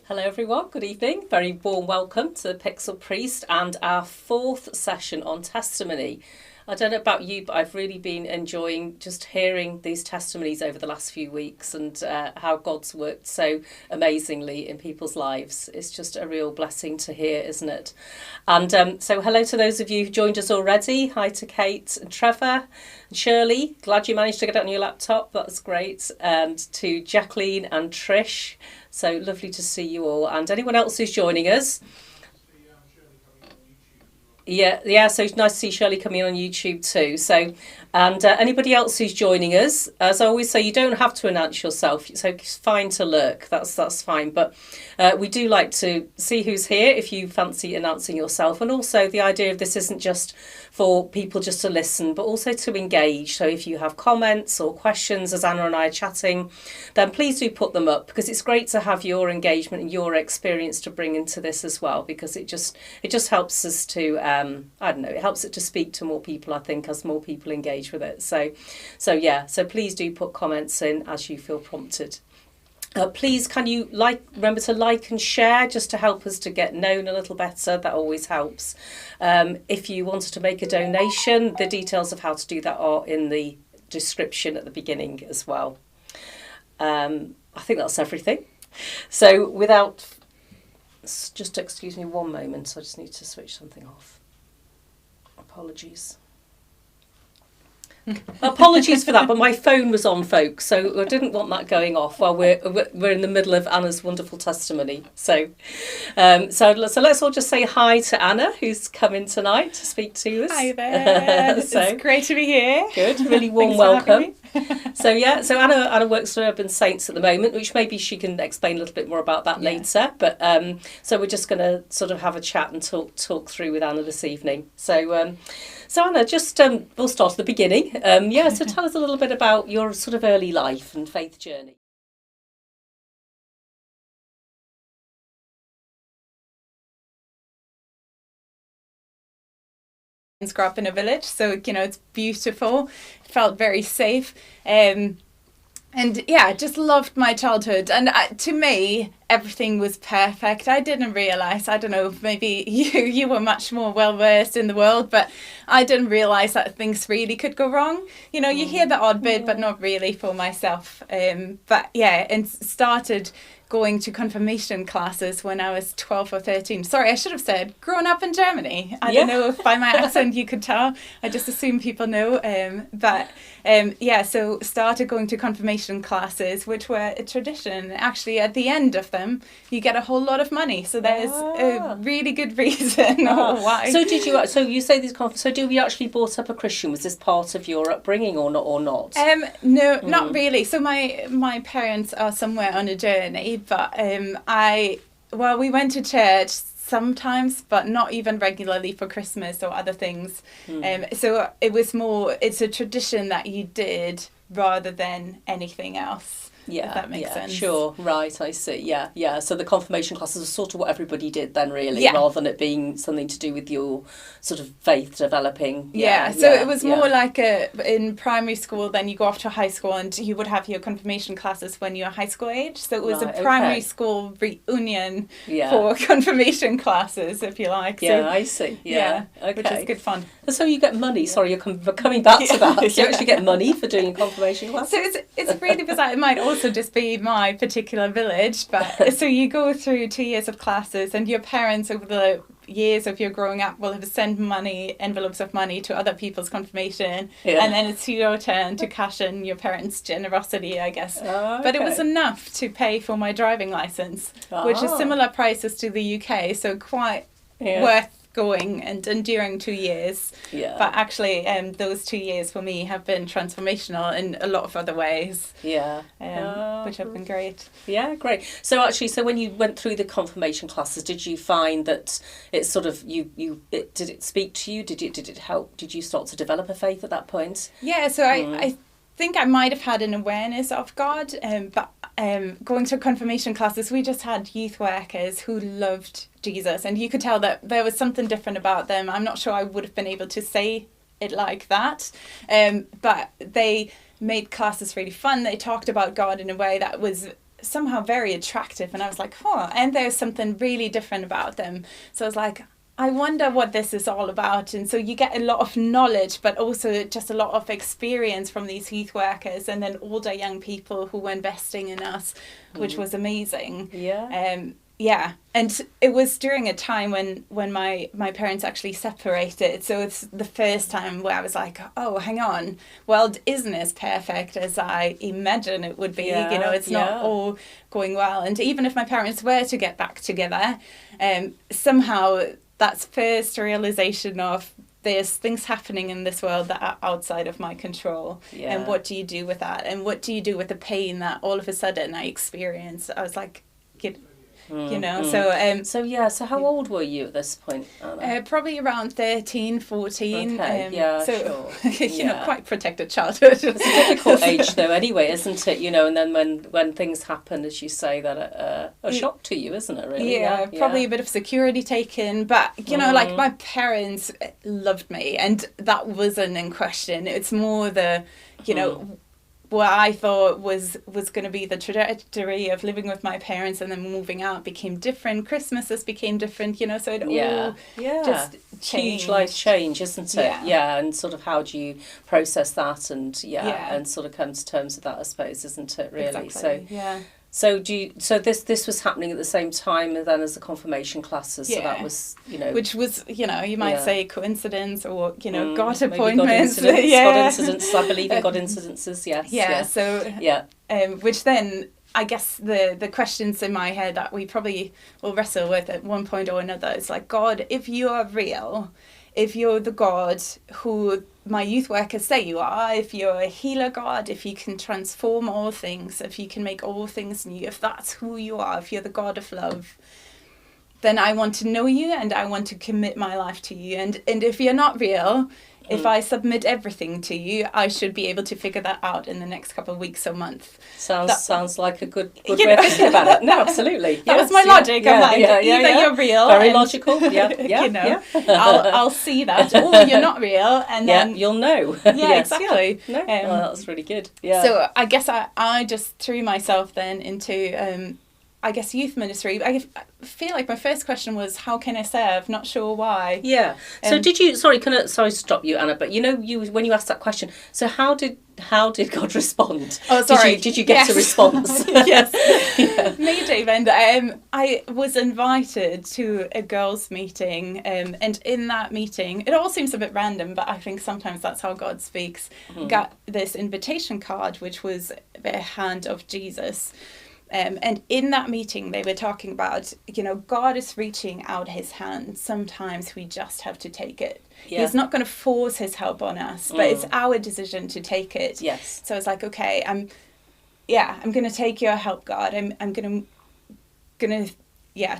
Hello everyone, good evening. Very warm welcome to Pixel Priest and our fourth session on testimony. I don't know about you, but I've really been enjoying just hearing these testimonies over the last few weeks and how God's worked so amazingly in people's lives. It's just a real blessing to hear, isn't it? And so hello to those of you who joined us already. Hi to Kate and Trevor and Shirley. Glad you managed to get it on your laptop. That's great. And to Jacqueline and Trish. So lovely to see you all. And anyone else who's joining us. Yeah, so it's nice to see Shirley coming on YouTube too. So, and anybody else who's joining us, as I always say, you don't have to announce yourself. So it's fine to lurk, that's fine. But we do like to see who's here if you fancy announcing yourself. And also the idea of this isn't just for people just to listen, but also to engage. So if you have comments or questions as Anna and I are chatting, then please do put them up, because it's great to have your engagement and your experience to bring into this as well, because it just helps us to it helps it to speak to more people, I think, as more people engage with it. So please do put comments in as you feel prompted. Please, can you remember to like and share, just to help us to get known a little better. That always helps. If you wanted to make a donation, the details of how to do that are in the description at the beginning as well. I think that's everything. So just excuse me one moment, I just need to switch something off. Apologies for that, but my phone was on, folks, so I didn't want that going off while we're in the middle of Anna's wonderful testimony. So let's all just say hi to Anna, who's come in tonight to speak to us. Hi there. It's great to be here. Good, really warm welcome. So Anna works for Urban Saints at the moment, which maybe she can explain a little bit more about that later. But so we're just going to sort of have a chat and talk through with Anna this evening. So Anna, just we'll start at the beginning. So tell us a little bit about your sort of early life and faith journey. Grew up in a village, so it's beautiful. Felt very safe, just loved my childhood. And to me, everything was perfect. I didn't realise, I don't know, maybe you were much more well versed in the world, but I didn't realise that things really could go wrong. You hear the odd bit, but not really for myself. And started going to confirmation classes when I was 12 or 13. Sorry, I should have said growing up in Germany. I don't know if by my accent you could tell. I just assume people know. So started going to confirmation classes, which were a tradition. Actually, at the end of them, you get a whole lot of money. So there's a really good reason why. So did you? So you say these conferences. So did you actually brought up a Christian? Was this part of your upbringing or not? No, not really. So my parents are somewhere on a journey. But we went to church sometimes, but not even regularly for Christmas or other things. So it was it's a tradition that you did rather than anything else. If that makes sense. Sure, right, I see. Yeah. So the confirmation classes are sort of what everybody did then, really, rather than it being something to do with your sort of faith developing. So it was more like in primary school, then you go off to high school and you would have your confirmation classes when you're high school age. So it was a primary school reunion for confirmation classes, if you like. I see. Okay. Which is good fun. So you get money. Sorry, you're coming back to that. You actually get money for doing confirmation classes. So it's really bizarre. It might also just be my particular village, but so you go through 2 years of classes, and your parents over the years of your growing up will have sent envelopes of money to other people's confirmation, and then it's your turn to cash in your parents' generosity, I guess. But it was enough to pay for my driving license, which is similar prices to the UK, so quite worth going and enduring 2 years. But actually those 2 years for me have been transformational in a lot of other ways, which have been great. Great. So when you went through the confirmation classes, did you find that it sort of did it speak to you? Did it help? Did you start to develop a faith at that point? So I think I might have had an awareness of God, but going to confirmation classes, we just had youth workers who loved Jesus, and you could tell that there was something different about them. I'm not sure I would have been able to say it like that, but they made classes really fun. They talked about God in a way that was somehow very attractive, and I was like, oh, and there's something really different about them. So I was like, I wonder what this is all about. And so you get a lot of knowledge, but also just a lot of experience from these youth workers, and then older young people who were investing in us, which was amazing. Yeah, and it was during a time when my parents actually separated, so it's the first time where I was like, oh, hang on, world isn't as perfect as I imagine it would be. It's not all going well. And even if my parents were to get back together, somehow that's first realization of there's things happening in this world that are outside of my control. And what do you do with that? And what do you do with the pain that all of a sudden I experienced? I was like, so how old were you at this point, Anna? Probably around 13, 14. Sure. Quite protected childhood. It's a difficult age though anyway, isn't it? And then when things happen, as you say, that are a shock to you, isn't it, really? Probably a bit of security taken, but like my parents loved me, and that wasn't in question. It's more the what I thought was going to be the trajectory of living with my parents and then moving out became different. Christmases became different, so it all just changed. Huge life change, isn't it? And sort of how do you process that and and sort of come to terms with that, I suppose, isn't it, really? Exactly. So this was happening at the same time and then as the confirmation classes, so that was, which was, you might say coincidence or, God God appointments. incidences, I believe in God incidences, which then, I guess the questions in my head that we probably will wrestle with at one point or another is like, God, if you are real, if you're the God who my youth workers say you are, if you're a healer God, if you can transform all things, if you can make all things new, if that's who you are, if you're the God of love, then I want to know you and I want to commit my life to you. And if you're not real, if I submit everything to you, I should be able to figure that out in the next couple of weeks or months. Sounds like a good way of thinking about it. No, absolutely. That was my logic. I'm like, either you're real. Very logical. Yeah. I'll see that. Or you're not real. And then you'll know. Exactly. No. That's really good. Yeah. So I guess I just threw myself then into... I guess youth ministry. I feel like my first question was, how can I serve? Not sure why. Yeah. So did you? Sorry to stop you, Anna. But when you asked that question, so how did God respond? Oh, sorry. Did you get a response? Yes. Maybe. And I was invited to a girls' meeting, and in that meeting, it all seems a bit random, but I think sometimes that's how God speaks. Got this invitation card, which was the hand of Jesus. And in that meeting, they were talking about, God is reaching out his hand. Sometimes we just have to take it. Yeah. He's not going to force his help on us, but it's our decision to take it. Yes. So it's like, okay, I'm going to take your help, God. I'm going to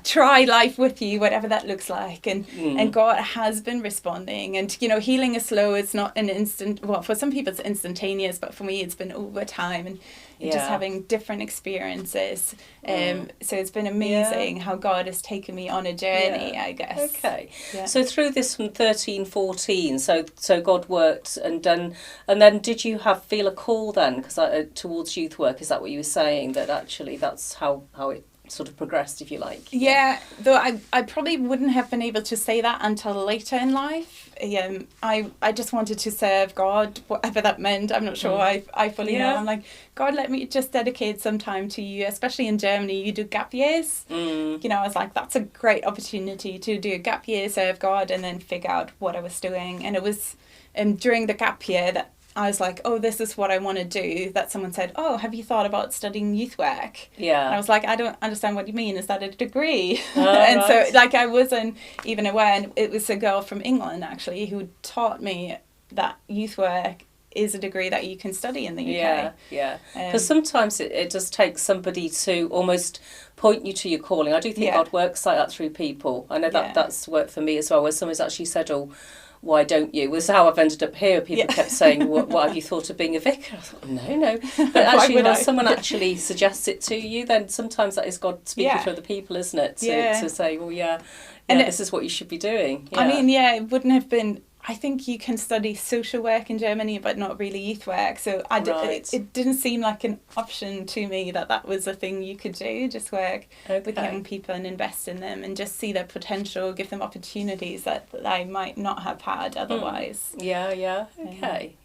try life with you, whatever that looks like. And God has been responding. And, healing is slow. It's not an instant. Well, for some people it's instantaneous, but for me it's been over time and just having different experiences. So it's been amazing how God has taken me on a journey, I guess. Okay. Yeah. So through this from 13, 14, so God worked and then did you feel a call then? Because towards youth work, is that what you were saying? That actually that's how it sort of progressed, if you like. Yeah, though I probably wouldn't have been able to say that until later in life. I just wanted to serve God, whatever that meant. I'm not sure I fully know. I'm like, God, let me just dedicate some time to you, especially in Germany. You do gap years. I was like, that's a great opportunity to do a gap year, serve God, and then figure out what I was doing. And it was during the gap year that I was like, oh, this is what I want to do, that someone said, oh, have you thought about studying youth work? Yeah. And I was like, I don't understand what you mean. Is that a degree? And so I wasn't even aware. And it was a girl from England, actually, who taught me that youth work is a degree that you can study in the UK. Yeah. Because sometimes it does take somebody to almost point you to your calling. I do think God works like that through people. I know that's worked for me as well, where someone's actually said, oh, why don't you? Was how I've ended up here. People kept saying, what have you thought of being a vicar? I thought, no. But actually, when someone actually suggests it to you, then sometimes that is God speaking to other people, isn't it? To say, well, this is what you should be doing. Yeah. I mean, it wouldn't have been I think you can study social work in Germany, but not really youth work. So it didn't seem like an option to me that was a thing you could do, just work with young people and invest in them and just see their potential, give them opportunities that I might not have had otherwise. Yeah. Okay.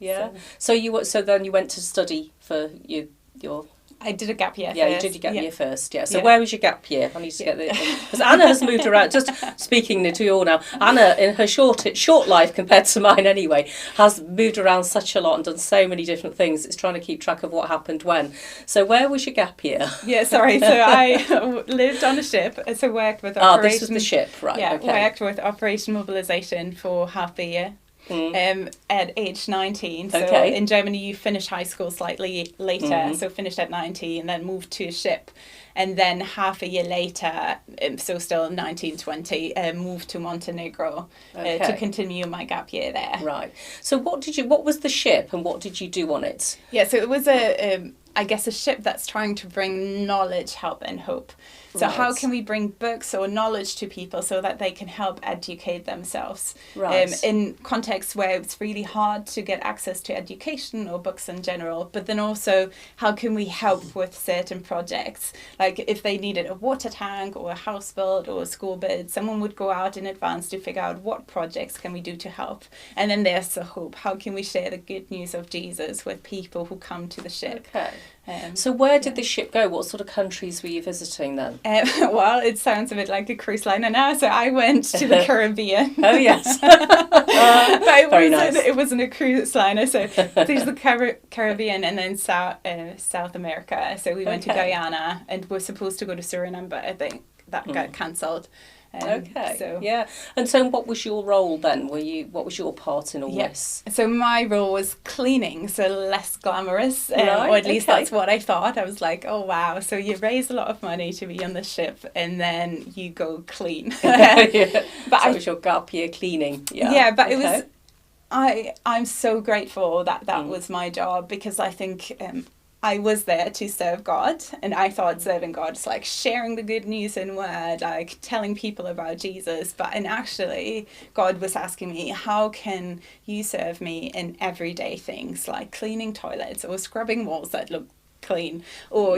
So then you went to study for your... I did a gap year first. Yeah, you did your gap year first, yeah. So where was your gap year? I need to get this. Because Anna has moved around, just speaking to you all now, Anna, in her short life, compared to mine anyway, has moved around such a lot and done so many different things. It's trying to keep track of what happened when. So where was your gap year? Yeah, sorry. So I lived on a ship, so worked with Operation... this was the ship, right, yeah, okay. Worked with Operation Mobilisation for half a year. At age 19. So in Germany you finish high school slightly later, so finished at 19 and then moved to a ship, and then half a year later, so still 19, 20, moved to Montenegro to continue my gap year there. Right. So what was the ship and what did you do on it? Yeah, so it was I guess a ship that's trying to bring knowledge, help and hope. So how can we bring books or knowledge to people so that they can help educate themselves in contexts where it's really hard to get access to education or books in general, but then also how can we help with certain projects? Like if they needed a water tank or a house built or a school built, someone would go out in advance to figure out what projects can we do to help. And then there's the hope. How can we share the good news of Jesus with people who come to the ship? Okay. So where did the ship go? What sort of countries were you visiting then? Well, it sounds a bit like a cruise liner now. So I went to the Caribbean. Oh, yes. But nice. It wasn't a cruise liner. So there's the Caribbean and then South America. So we went to Guyana and we're supposed to go to Suriname, but I think that got cancelled. And so what was your role then? What was your part in all this? So my role was cleaning, so less glamorous, or at least that's what I thought. I was like, oh wow, so you raise a lot of money to be on the ship and then you go clean. But it was your gap year cleaning. But it was, I'm so grateful that was my job, because I think I was there to serve God, and I thought serving God is like sharing the good news in word, like telling people about Jesus. And actually, God was asking me, how can you serve me in everyday things like cleaning toilets or scrubbing walls that look clean, or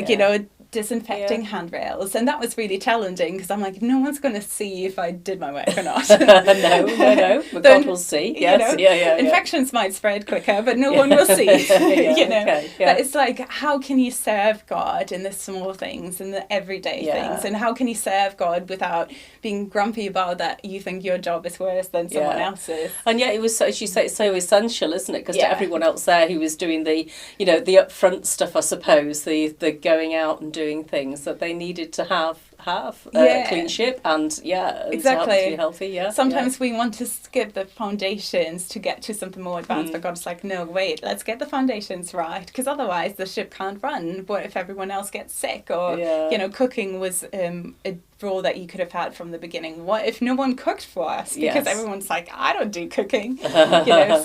disinfecting handrails? And that was really challenging, because I'm like, no one's going to see if I did my work or not. no, but God will see. Yes, infections might spread quicker, but no one will see. But it's like, how can you serve God in the small things, in the everyday things, and how can you serve God without being grumpy about that you think your job is worse than someone else's? And yet it was, as you say, it's so essential, isn't it? Because to everyone else there who was doing the the upfront stuff, I suppose, the going out and doing things, that they needed to have a clean ship and exactly, to be healthy. Sometimes we want to skip the foundations to get to something more advanced, but God's like, no, wait, let's get the foundations right, because otherwise the ship can't run. What if everyone else gets sick? Or cooking was a role that you could have had from the beginning. What if no one cooked for us? Because everyone's like, I don't do cooking. I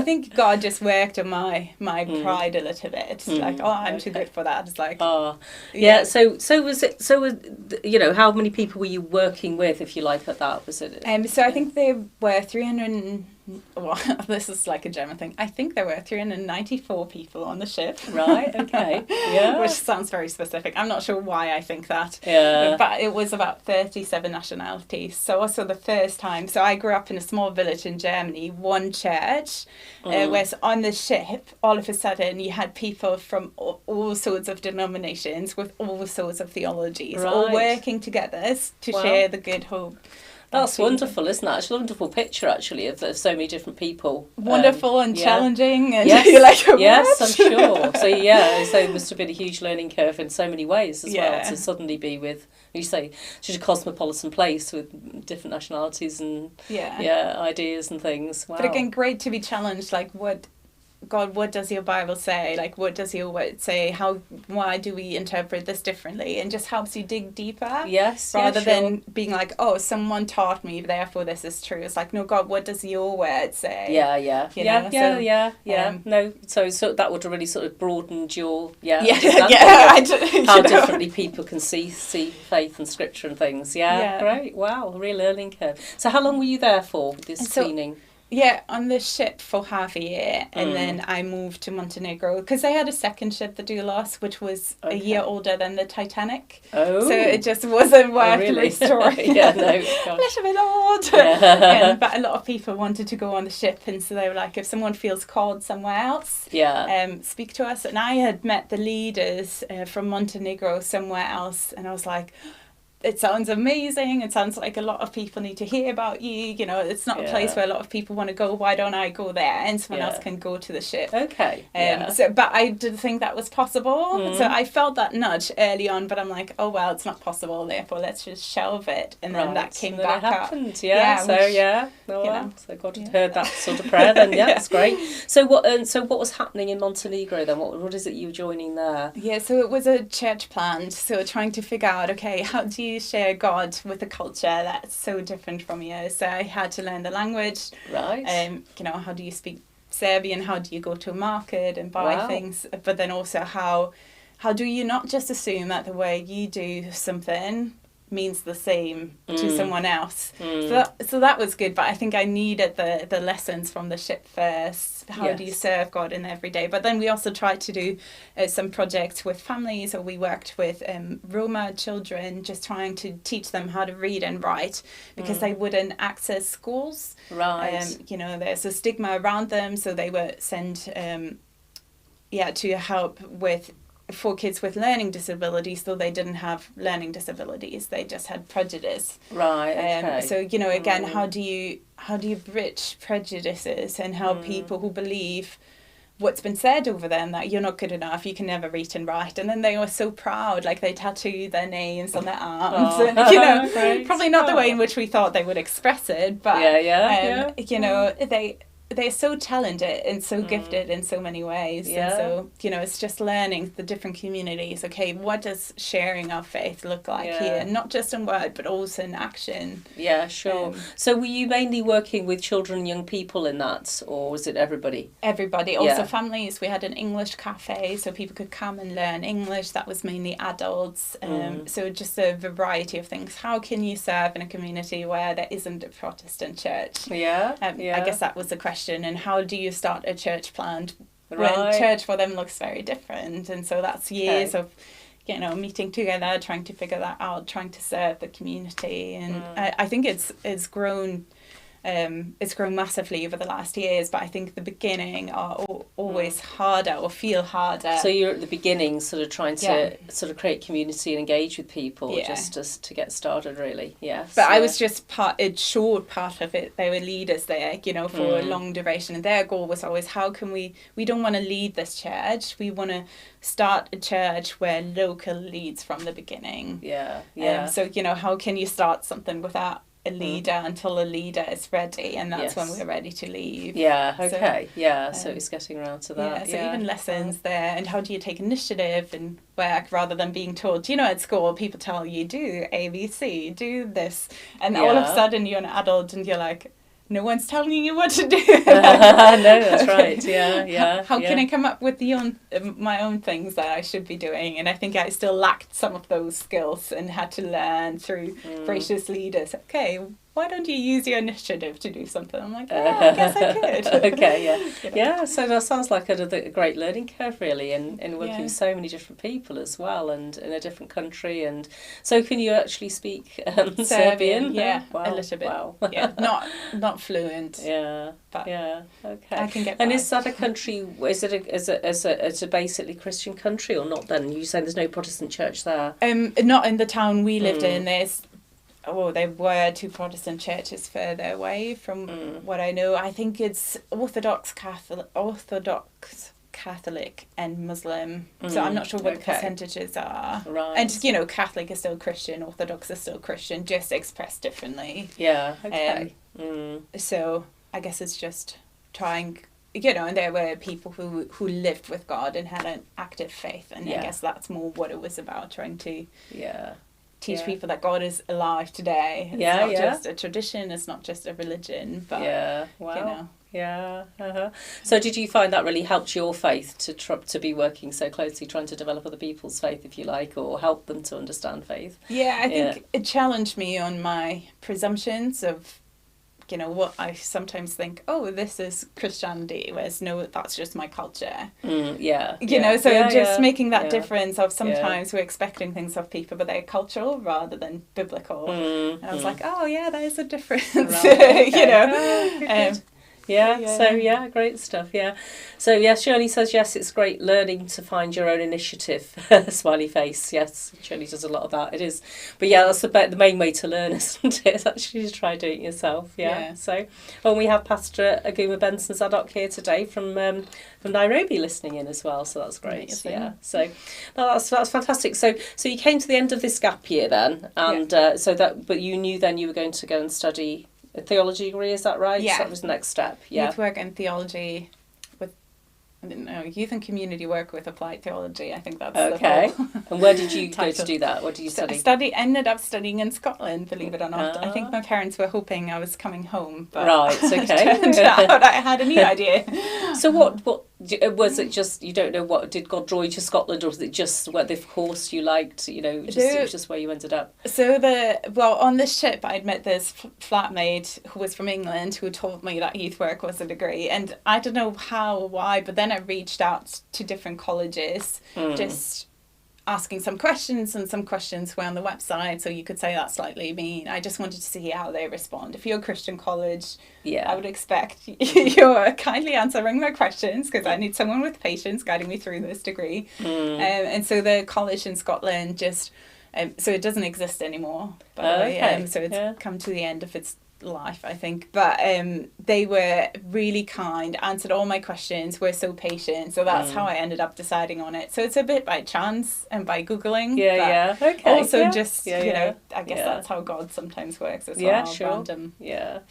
think God just worked on my pride a little bit. Like, I'm too good for that. It's like, So was it? So how many people were you working with, if you like, at that? Was it? So I think there were 300. Well, this is like a German thing. I think there were 394 people on the ship. Right. Okay. Yeah. Which sounds very specific. I'm not sure why I think that. Yeah. But it was about 37 nationalities. So also the first time. So I grew up in a small village in Germany, one church, whereas on the ship, all of a sudden you had people from all sorts of denominations with all sorts of theologies, all working together to share the good hope. That's wonderful, isn't it? It's a wonderful picture, actually, of so many different people. Wonderful and challenging. And you're like, what? Yes, I'm sure. So it must have been a huge learning curve in so many ways as well, to suddenly be with, you say, such a cosmopolitan place with different nationalities and ideas and things. Wow. But again, great to be challenged, like what God, what does your Bible say? Like, what does your word say? Why do we interpret this differently? And just helps you dig deeper. Yes. Rather yeah, sure. than being like, oh, someone taught me, therefore this is true. It's like, no, God, what does your word say? No, so that would have really sort of broadened your understanding how differently people can see faith and scripture and things. Yeah, great. Wow, a real learning curve. So how long were you there for with this training? Yeah, on the ship for half a year, and then I moved to Montenegro because they had a second ship, the Doulos, which was a year older than the Titanic. Oh. So it just wasn't worth restoring. Yeah, no, a little bit old. Yeah. But a lot of people wanted to go on the ship, and so they were like, if someone feels called somewhere else, speak to us. And I had met the leaders from Montenegro somewhere else, and I was like, it sounds amazing. It sounds like a lot of people need to hear about you. You know, it's not a place where a lot of people want to go. Why don't I go there? And someone else can go to the ship. Okay. But I didn't think that was possible. So I felt that nudge early on, but I'm like, oh, well, it's not possible. Therefore, let's just shelve it. And then that came back up. So God had heard that sort of prayer then. Yeah, that's great. So what was happening in Montenegro then? What is it you were joining there? Yeah, so it was a church plant. So trying to figure out, okay, how do you share God with a culture that's so different from you? So I had to learn the language. Right. How do you speak Serbian? How do you go to a market and buy things? But then also how do you not just assume that the way you do something means the same to someone else. So that was good, but I think I needed the lessons from the ship first. How do you serve God in every day? But then we also tried to do some projects with families, or we worked with Roma children, just trying to teach them how to read and write, because they wouldn't access schools. Right. There's a stigma around them, so they were sent to help for kids with learning disabilities, though they didn't have learning disabilities, they just had prejudice. Right. Okay. So again, how do you bridge prejudices and help people who believe what's been said over them, that you're not good enough, you can never read and write, and then they were so proud, like they tattoo their names on their arms, and probably not the way in which we thought they would express it, but they're so talented and so gifted in so many ways. And so, it's just learning the different communities. Okay, what does sharing our faith look like here? Not just in word, but also in action. Yeah, sure. So were you mainly working with children and young people in that, or was it everybody? Everybody. Also families. We had an English cafe, so people could come and learn English. That was mainly adults. So just a variety of things. How can you serve in a community where there isn't a Protestant church? I guess that was the question. And how do you start a church plant when church for them looks very different? And so that's years of meeting together, trying to figure that out, trying to serve the community. And I think it's grown massively over the last years, but I think the beginning are always harder, or feel harder. So you're at the beginning sort of trying to sort of create community and engage with people just to get started, really. Yes. But I was just a short part of it. They were leaders there, for a long duration, and their goal was always, how can we don't want to lead this church, we want to start a church where local leads from the beginning. So how can you start something without a leader until a leader is ready, and that's when we're ready to leave. So it's getting around to that. So even lessons there, and how do you take initiative and work rather than being told, at school people tell you, do ABC, do this, and all of a sudden you're an adult and you're like, no one's telling you what to do. No, that's right. How can I come up with my own things that I should be doing? And I think I still lacked some of those skills and had to learn through gracious leaders. Okay, why don't you use your initiative to do something? I'm like, I guess I could. So that sounds like a great learning curve, really, and working with so many different people as well, and in a different country. And so can you actually speak Serbian? A little bit. Wow. Not fluent. But okay. I can get by. And is that a country, is it a basically Christian country or not then? You saying there's no Protestant church there? Not in the town we lived in. There were two Protestant churches further away from what I know. I think it's Orthodox Catholic and Muslim. So I'm not sure what the percentages are. Right. And, Catholic is still Christian, Orthodox is still Christian, just expressed differently. Yeah, okay. So I guess it's just trying you know, and there were people who lived with God and had an active faith, and I guess that's more what it was about, trying to teach people that God is alive today. It's not just a tradition, it's not just a religion, but you know. Yeah. So did you find that really helped your faith to be working so closely, trying to develop other people's faith, if you like, or help them to understand faith? Yeah, I think it challenged me on my presumptions of, you know, what I sometimes think, oh, this is Christianity, whereas no, that's just my culture. You know, so just making that difference of sometimes we're expecting things of people, but they're cultural rather than biblical. And I was like, oh yeah, there is a difference, right. you know. So great stuff. So Shirley says yes, it's great learning to find your own initiative. Smiley face. Yes, Shirley does a lot of that. It is, but that's about the main way to learn, isn't it? It's actually to try doing it yourself. So, we have Pastor Aguma Benson Zadok here today from Nairobi listening in as well. So that's great. So that's fantastic. So you came to the end of this gap year then, and but you knew then you were going to go and study a theology degree, is that right? Yeah. So that was the next step. Youth work and theology with, youth and community work with applied theology. I think that's okay. And where did you go to do that? What did you study? Ended up studying in Scotland, believe it or not. I think my parents were hoping I was coming home, but right, okay. It turned out I had a new idea. So what was it? Just, you don't know, what did God draw you to Scotland, or was it just what the course you liked? You know, it was just where you ended up. So on this trip I'd met this flatmate who was from England who told me that youth work was a degree, and I don't know how or why, but then I reached out to different colleges, just asking some questions, and some questions were on the website, so you could say that's slightly mean. I just wanted to see how they respond. If you're a Christian college, I would expect you're kindly answering my questions, because I need someone with patience guiding me through this degree. And so the college in Scotland just, so it doesn't exist anymore, by the way. So it's come to the end of its life, I think, but they were really kind, answered all my questions, were so patient, so that's how I ended up deciding on it. So it's a bit by chance and by googling, also just you know, I guess that's how God sometimes works as well. Random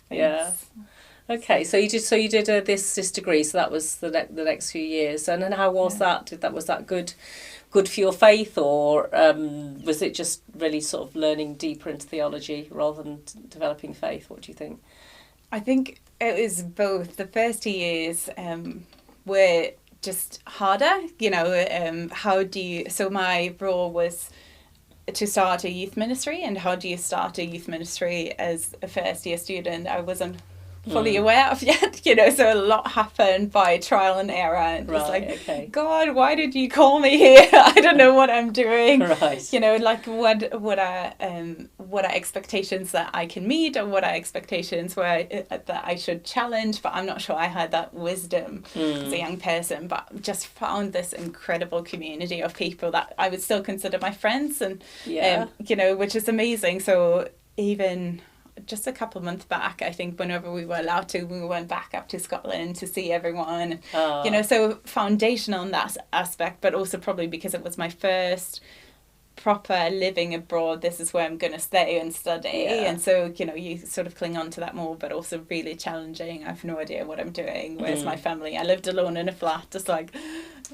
things. Okay, so you did this degree, so that was the next few years, and then how was that? Was that good for your faith, or was it just really sort of learning deeper into theology rather than developing faith? What do you think? I think it was both. The first 2 years were just harder, you know. So my role was to start a youth ministry, and how do you start a youth ministry as a first year student? I wasn't fully aware of yet, you know, so a lot happened by trial and error, and it's like, God, why did you call me here? I don't know what I'm doing. You know, like what are expectations that I can meet, or what are expectations that I should challenge, but I'm not sure I had that wisdom as a young person, but just found this incredible community of people that I would still consider my friends, and you know, which is amazing. So even just a couple of months back, I think, whenever we were allowed to, we went back up to Scotland to see everyone. You know, so foundational in that aspect, but also probably because it was my first proper living abroad, this is where I'm going to stay and study. And so, you know, you sort of cling on to that more, but also really challenging. I have no idea what I'm doing. Where's my family? I lived alone in a flat, just like,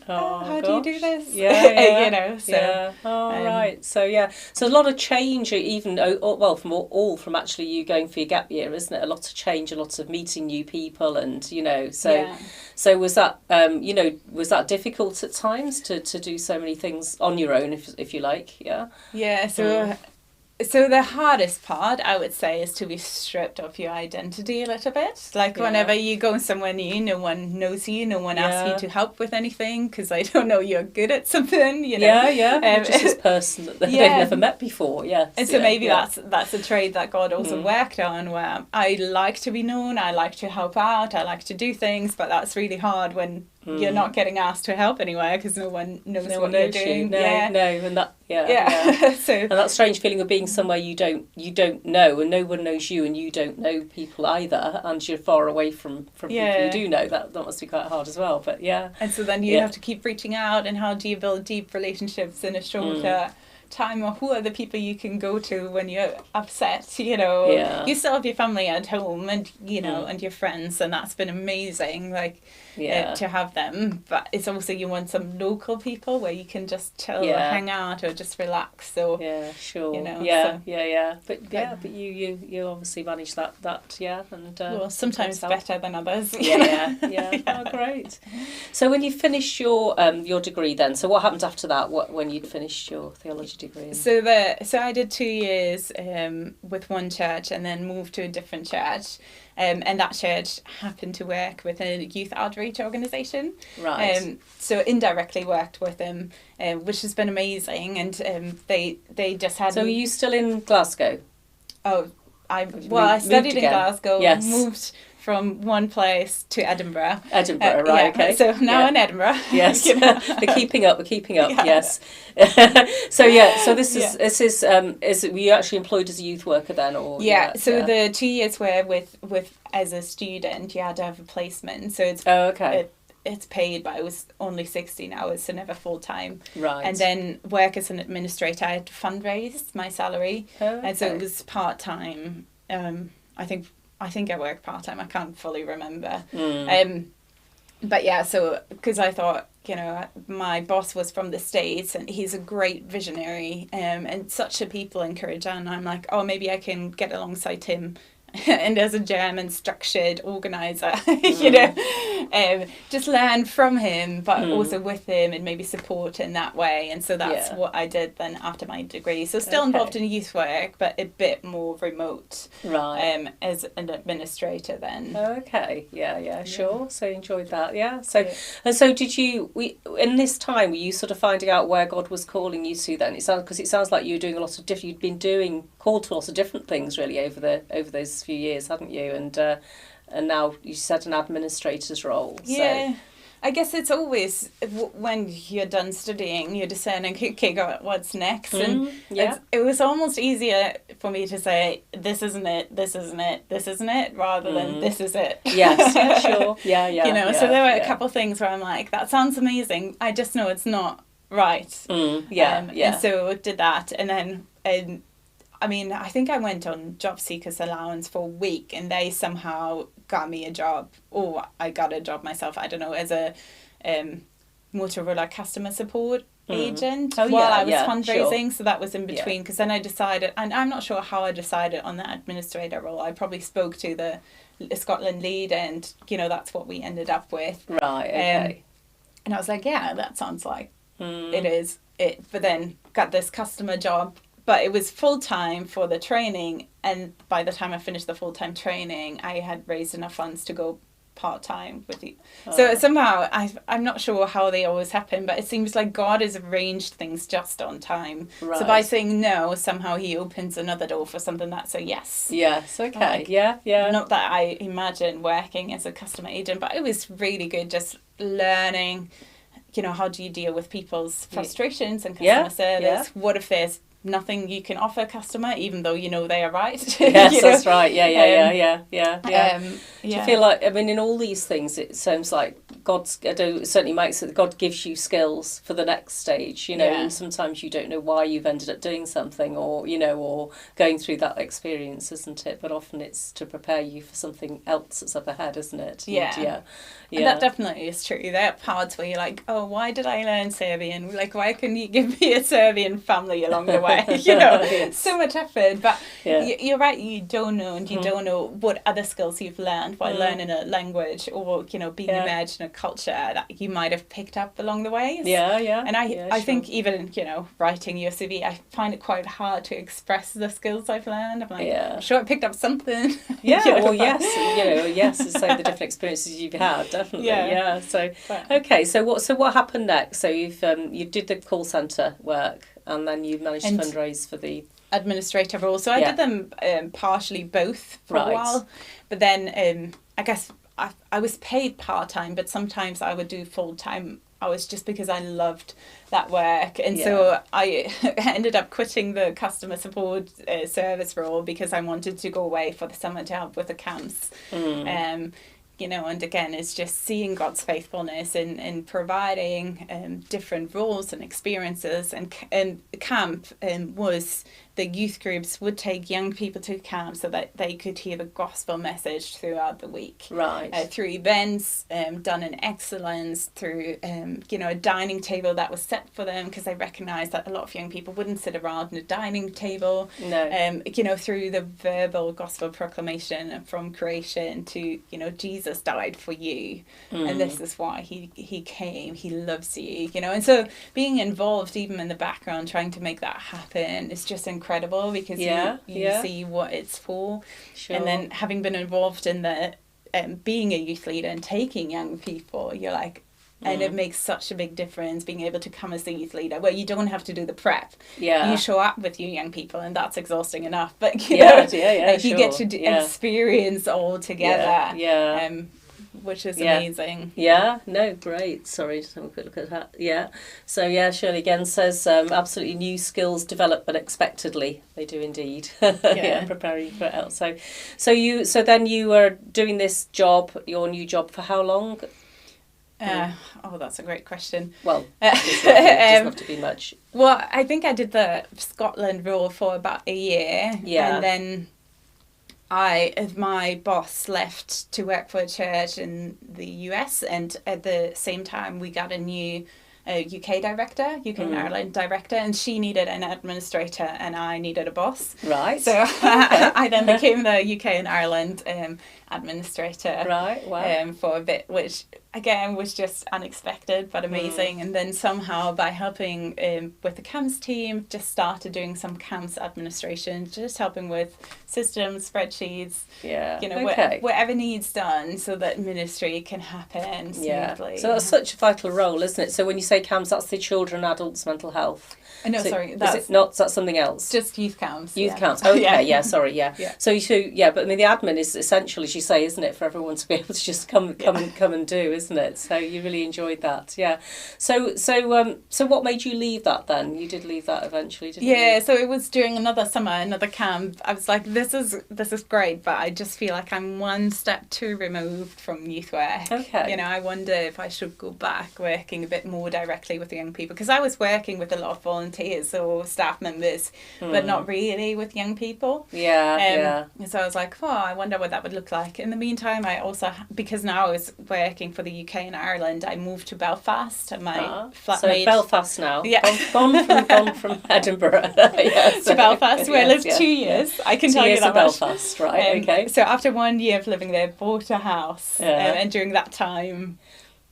how do you do this? You know, so right. So so a lot of change, even from actually you going for your gap year, isn't it? A lot of change, a lot of meeting new people, and you know, so was that was that difficult at times to do so many things on your own, if you like? So the hardest part, I would say, is to be stripped of your identity a little bit. Like whenever you go somewhere new, no one knows you, no one asks you to help with anything, because they don't know you're good at something, you know. You're just this person that they've never met before, And so maybe that's a trait that God also worked on, where I like to be known, I like to help out, I like to do things, but that's really hard when you're not getting asked to help anywhere, because no one knows what you're doing. And that so, and that strange feeling of being somewhere you don't know, and no one knows you, and you don't know people either, and you're far away from people you do know. That must be quite hard as well. But and so then you have to keep reaching out, and how do you build deep relationships in a shorter time, or who are the people you can go to when you're upset, you know. Yeah. You still have your family at home, and you know, and your friends, and that's been amazing, like to have them. But it's also, you want some local people where you can just chill or hang out or just relax. So sure, you know, but you obviously manage that and well, sometimes better than others. Oh, great. So when you finished your degree then, so what happened after that, when you'd finished your theology degree? So I did 2 years with one church, and then moved to a different church, and that church happened to work with a youth outreach organisation. Right. So indirectly worked with them, which has been amazing, and they just had... So are you still in Glasgow? Oh, I studied in Glasgow, moved from one place to Edinburgh. Okay. So now in Edinburgh. Yes. You know? We're keeping up, yes. So this is were you actually employed as a youth worker then, or? The 2 years were with as a student, you had to have a placement. So it's it's paid, but it was only 16 hours, so never full time. Right. And then work as an administrator, I had to fundraise my salary. And so it was part time. I think I worked part time. I can't fully remember. But yeah, so because I thought, you know, my boss was from the States, and he's a great visionary, and such a people encourager, and I'm like, oh, maybe I can get alongside him. And as a German structured organizer, you know, just learn from him, but also with him, and maybe support in that way. And so that's what I did then after my degree. So still involved in youth work, but a bit more remote. Right. As an administrator then. Okay. Sure. So you enjoyed that. Yeah. So and so did you? In this time, were you sort of finding out where God was calling you to then? It sounds like you were doing a lot of different. You'd been called to lots of different things really over those few years, hadn't you? And now you said an administrator's role. Yeah. I guess it's always, when you're done studying, you're discerning, okay, God, what's next? And it was almost easier for me to say, this isn't it, this isn't it, this isn't it, rather than this is it. Yes, sure. Yeah. You know, so there were a couple of things where I'm like, that sounds amazing, I just know it's not right. And so did that. And then, I mean, I think I went on job seekers allowance for a week, and they somehow got me a job, or I got a job myself, I don't know, as a Motorola customer support agent while I was fundraising. So that was in between, because then I decided, and I'm not sure how I decided on that administrator role. I probably spoke to the Scotland lead, and, you know, that's what we ended up with. Right, okay. And I was like, yeah, that sounds like it is it. But then got this customer job. But it was full-time for the training, and by the time I finished the full-time training, I had raised enough funds to go part-time with you. So somehow, I'm not sure how they always happen, but it seems like God has arranged things just on time. Right. So by saying no, somehow he opens another door for something that's a yes. Yes, okay, yeah. Not that I imagine working as a customer agent, but it was really good just learning, you know, how do you deal with people's frustrations and customer service? What if there's nothing you can offer a customer, even though you know they are right? Yes, that's right. Yeah. Do you Yeah. feel like, I mean, in all these things, it sounds like God certainly makes it, God gives you skills for the next stage, you know, and sometimes you don't know why you've ended up doing something, or, you know, or going through that experience, isn't it? But often it's to prepare you for something else that's up ahead, isn't it? Yeah. And that definitely is true. There are parts where you're like, oh, why did I learn Serbian? Like, why couldn't you give me a Serbian family along the way? You know, so much effort. But you're right, you don't know, and you don't know what other skills you've learned while learning a language, or, you know, being immersed in a culture that you might have picked up along the way. And I think even, you know, writing your CV, I find it quite hard to express the skills I've learned. I'm like, I'm sure I picked up something. Yes, so the different experiences you've had, definitely. So okay, so what happened next? So you did the call centre work, and then you managed to fundraise for the administrator role. So I did them partially both for a while, but then I guess I was paid part-time, but sometimes I would do full-time hours just because I loved that work. And so I ended up quitting the customer support service role because I wanted to go away for the summer to help with the camps. and again, it's just seeing God's faithfulness in providing different roles and experiences. And camp was the youth groups would take young people to camp so that they could hear the gospel message throughout the week. Right. Through events done in excellence, through, a dining table that was set for them, because they recognised that a lot of young people wouldn't sit around a dining table. No. Through the verbal gospel proclamation from creation to, Jesus died for you. And this is why he came. He loves you, And so being involved even in the background, trying to make that happen is just incredible, because you see what it's for. Sure. And then having been involved in the being a youth leader and taking young people, you're like, and it makes such a big difference being able to come as the youth leader, where you don't have to do the prep. Yeah. You show up with your young people, and that's exhausting enough. But you get to experience all together. Yeah. Which is amazing. Yeah, no, great. Sorry, just have a quick look at that. Yeah. So, Shirley again says, absolutely new skills develop unexpectedly. They do indeed. Preparing for it out. So then you were doing this job, your new job, for how long? That's a great question. Well, it doesn't have to be much. Well, I think I did the Scotland role for about a year. Yeah. And then my boss left to work for a church in the US, and at the same time we got a new UK and Ireland director, and she needed an administrator and I needed a boss. Right. So I then became the UK and Ireland administrator. Right. Wow. For a bit, which again was just unexpected but amazing. And then somehow by helping with the camps team, just started doing some camps administration, just helping with systems, spreadsheets, whatever needs done so that ministry can happen smoothly. So that's such a vital role, isn't it? So when you say camps, that's the children and adults mental health. No, so sorry, that's something else. Just youth camps. Youth camps. Okay, sorry. Yeah. So but I mean, the admin is essential, as you say, isn't it, for everyone to be able to just come and do, isn't it? So you really enjoyed that, yeah. So what made you leave that then? You did leave that eventually, didn't you? Yeah. So it was during another summer, another camp. I was like, this is great, but I just feel like I'm one step too removed from youth work. Okay. I wonder if I should go back working a bit more directly with the young people, because I was working with a lot of volunteers or staff members, but not really with young people. Yeah. So I was like, I wonder what that would look like. In the meantime, I also, because now I was working for the UK and Ireland, I moved to Belfast, and my flatmate. So Belfast now. Yeah. Gone from Edinburgh. To Belfast, where I lived 2 years. I can tell you that much. Belfast, right? Okay. So after 1 year of living there, bought a house, and during that time,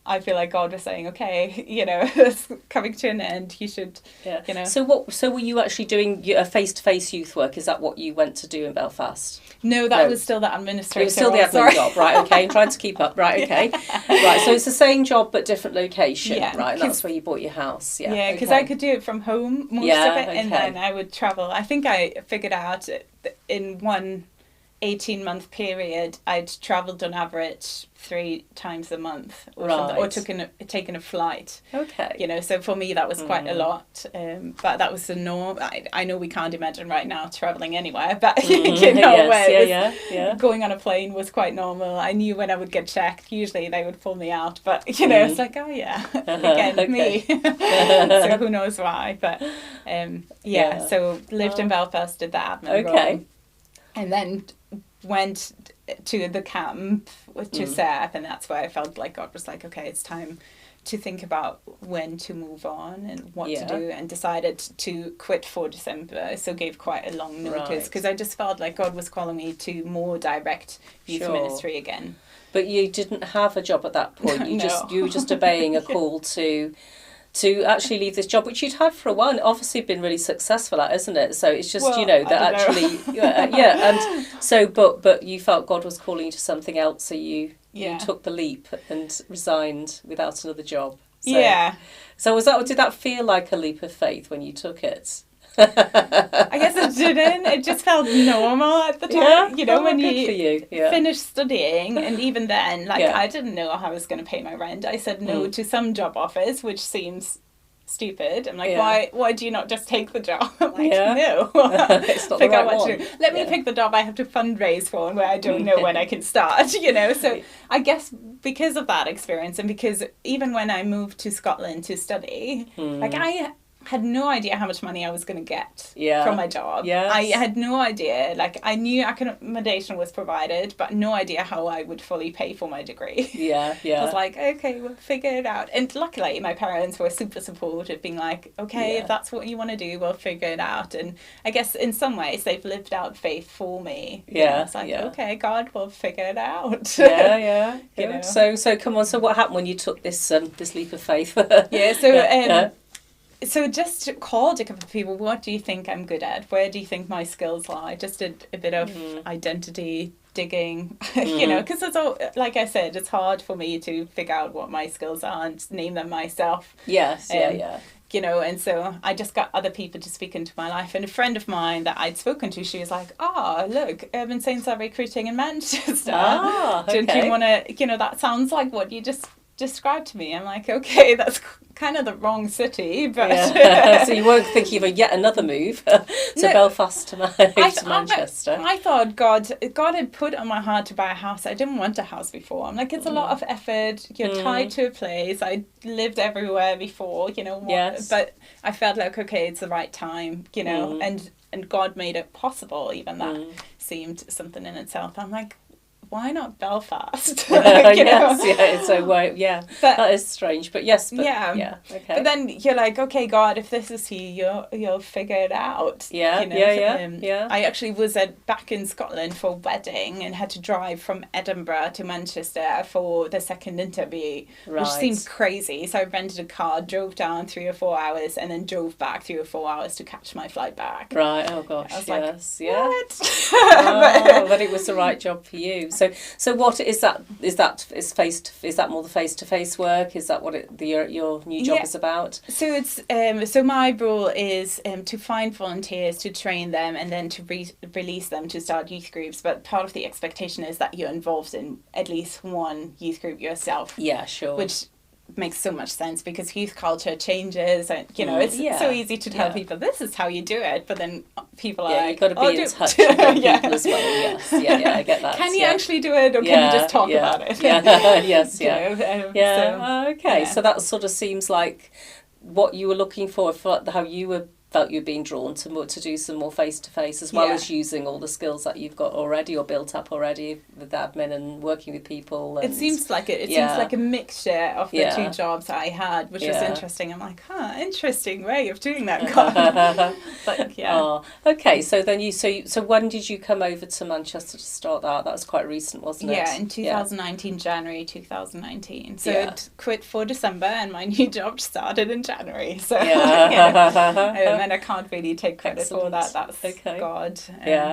I feel like God was saying, okay, it's coming to an end. You should, So were you actually doing a face-to-face youth work? Is that what you went to do in Belfast? No, that was still the administrator. It was still the admin job, right? Okay, I'm trying to keep up, right? Okay, right. So it's the same job but different location, right? And that's where you bought your house, Yeah, because I could do it from home most of it, and then I would travel. I think I figured out in one 18-month period, I'd travelled on average 3 times a month or something, or taken a flight. Okay. So for me that was quite a lot, but that was the norm. I know we can't imagine right now travelling anywhere, but going on a plane was quite normal. I knew when I would get checked, usually they would pull me out, but it's like, again, me. So who knows why, but so lived in Belfast, did the admin role, and then went to the camp to serve, and that's where I felt like God was like, okay, it's time to think about when to move on and what to do, and decided to quit for December, so gave quite a long notice, because I just felt like God was calling me to more direct youth ministry again. But you didn't have a job at that point. You were just obeying a call to actually leave this job, which you'd had for a while, and obviously been really successful at, isn't it? So it's just, and so, but you felt God was calling you to something else, so you took the leap and resigned without another job. So did that feel like a leap of faith when you took it? I guess it didn't. It just felt normal at the time. When you finish studying, and even then, I didn't know how I was going to pay my rent. I said no to some job offers, which seems stupid. I'm like, Yeah. why do you not just take the job? I'm like, Yeah. no. It's not the Figure out right what one. to do. Let me Yeah. pick the job I have to fundraise for and where I don't know when I can start, you know. So I guess because of that experience, and because even when I moved to Scotland to study, like I had no idea how much money I was going to get Yeah. from my job. Yes. I had no idea. Like, I knew accommodation was provided, but no idea how I would fully pay for my degree. Yeah, I yeah. was like, okay, we'll figure it out. And luckily, my parents were super supportive, being like, okay, Yeah. if that's what you want to do, we'll figure it out. And I guess in some ways, they've lived out faith for me. You Yeah, know, it's like, yeah. okay, God, we'll figure it out. Yeah, yeah. You Good. know. So come on. So what happened when you took this leap of faith? Yeah, so Yeah. so just called a couple of people, what do you think I'm good at? Where do you think my skills lie? Just did a bit of identity digging, you know, because it's all, like I said, it's hard for me to figure out what my skills are and name them myself. Yes, yeah. You know, and so I just got other people to speak into my life. And a friend of mine that I'd spoken to, she was like, look, Urban Saints are recruiting in Manchester. Okay. Don't you want to, you know, that sounds like what you just described to me. I'm like, okay, that's kind of the wrong city, but Yeah. So you weren't thinking of yet another move to Belfast to Manchester. I thought God had put on my heart to buy a house. I didn't want a house before. I'm like, it's a lot of effort. You're tied to a place. I lived everywhere before, you know. Yes. But I felt like, okay, it's the right time, you know, and God made it possible. Even that seemed something in itself. I'm like, why not Belfast? You Yes, know? yeah. So yeah, But, that is strange. But yes, yeah, okay. But then you're like, okay, God, if this is you, you'll figure it out. Yeah, you know? yeah. I actually was back in Scotland for a wedding and had to drive from Edinburgh to Manchester for the second interview, which seemed crazy. So I rented a car, drove down 3 or 4 hours, and then drove back 3 or 4 hours to catch my flight back. Right. Oh gosh. I was yes. like, yeah. what? But it was the right job for you. So what is that? Is that more the face-to-face work? Is that what your new job is about? So it's so my role is to find volunteers, to train them, and then to release them to start youth groups. But part of the expectation is that you're involved in at least one youth group yourself. Yeah, sure. Which makes so much sense because youth culture changes, and you know it's so easy to tell people this is how you do it, but then people are like, you've got to be in touch with people as well. Yes, yeah, I get that. Can you actually do it, or can you just talk about it? Yes, yeah, You know, So that sort of seems like what you were looking for how you felt you were being drawn to do some more face-to-face, as well as using all the skills that you've got already or built up already with admin and working with people. And, it seems like it seems like a mixture of the two jobs I had, which was interesting. I'm like, interesting way of doing that, God. But yeah. Oh, okay. So then so when did you come over to Manchester to start that? That was quite recent, wasn't it? Yeah, in 2019, January 2019. So I'd quit for December and my new job started in January. So and I can't really take credit for that. That's God,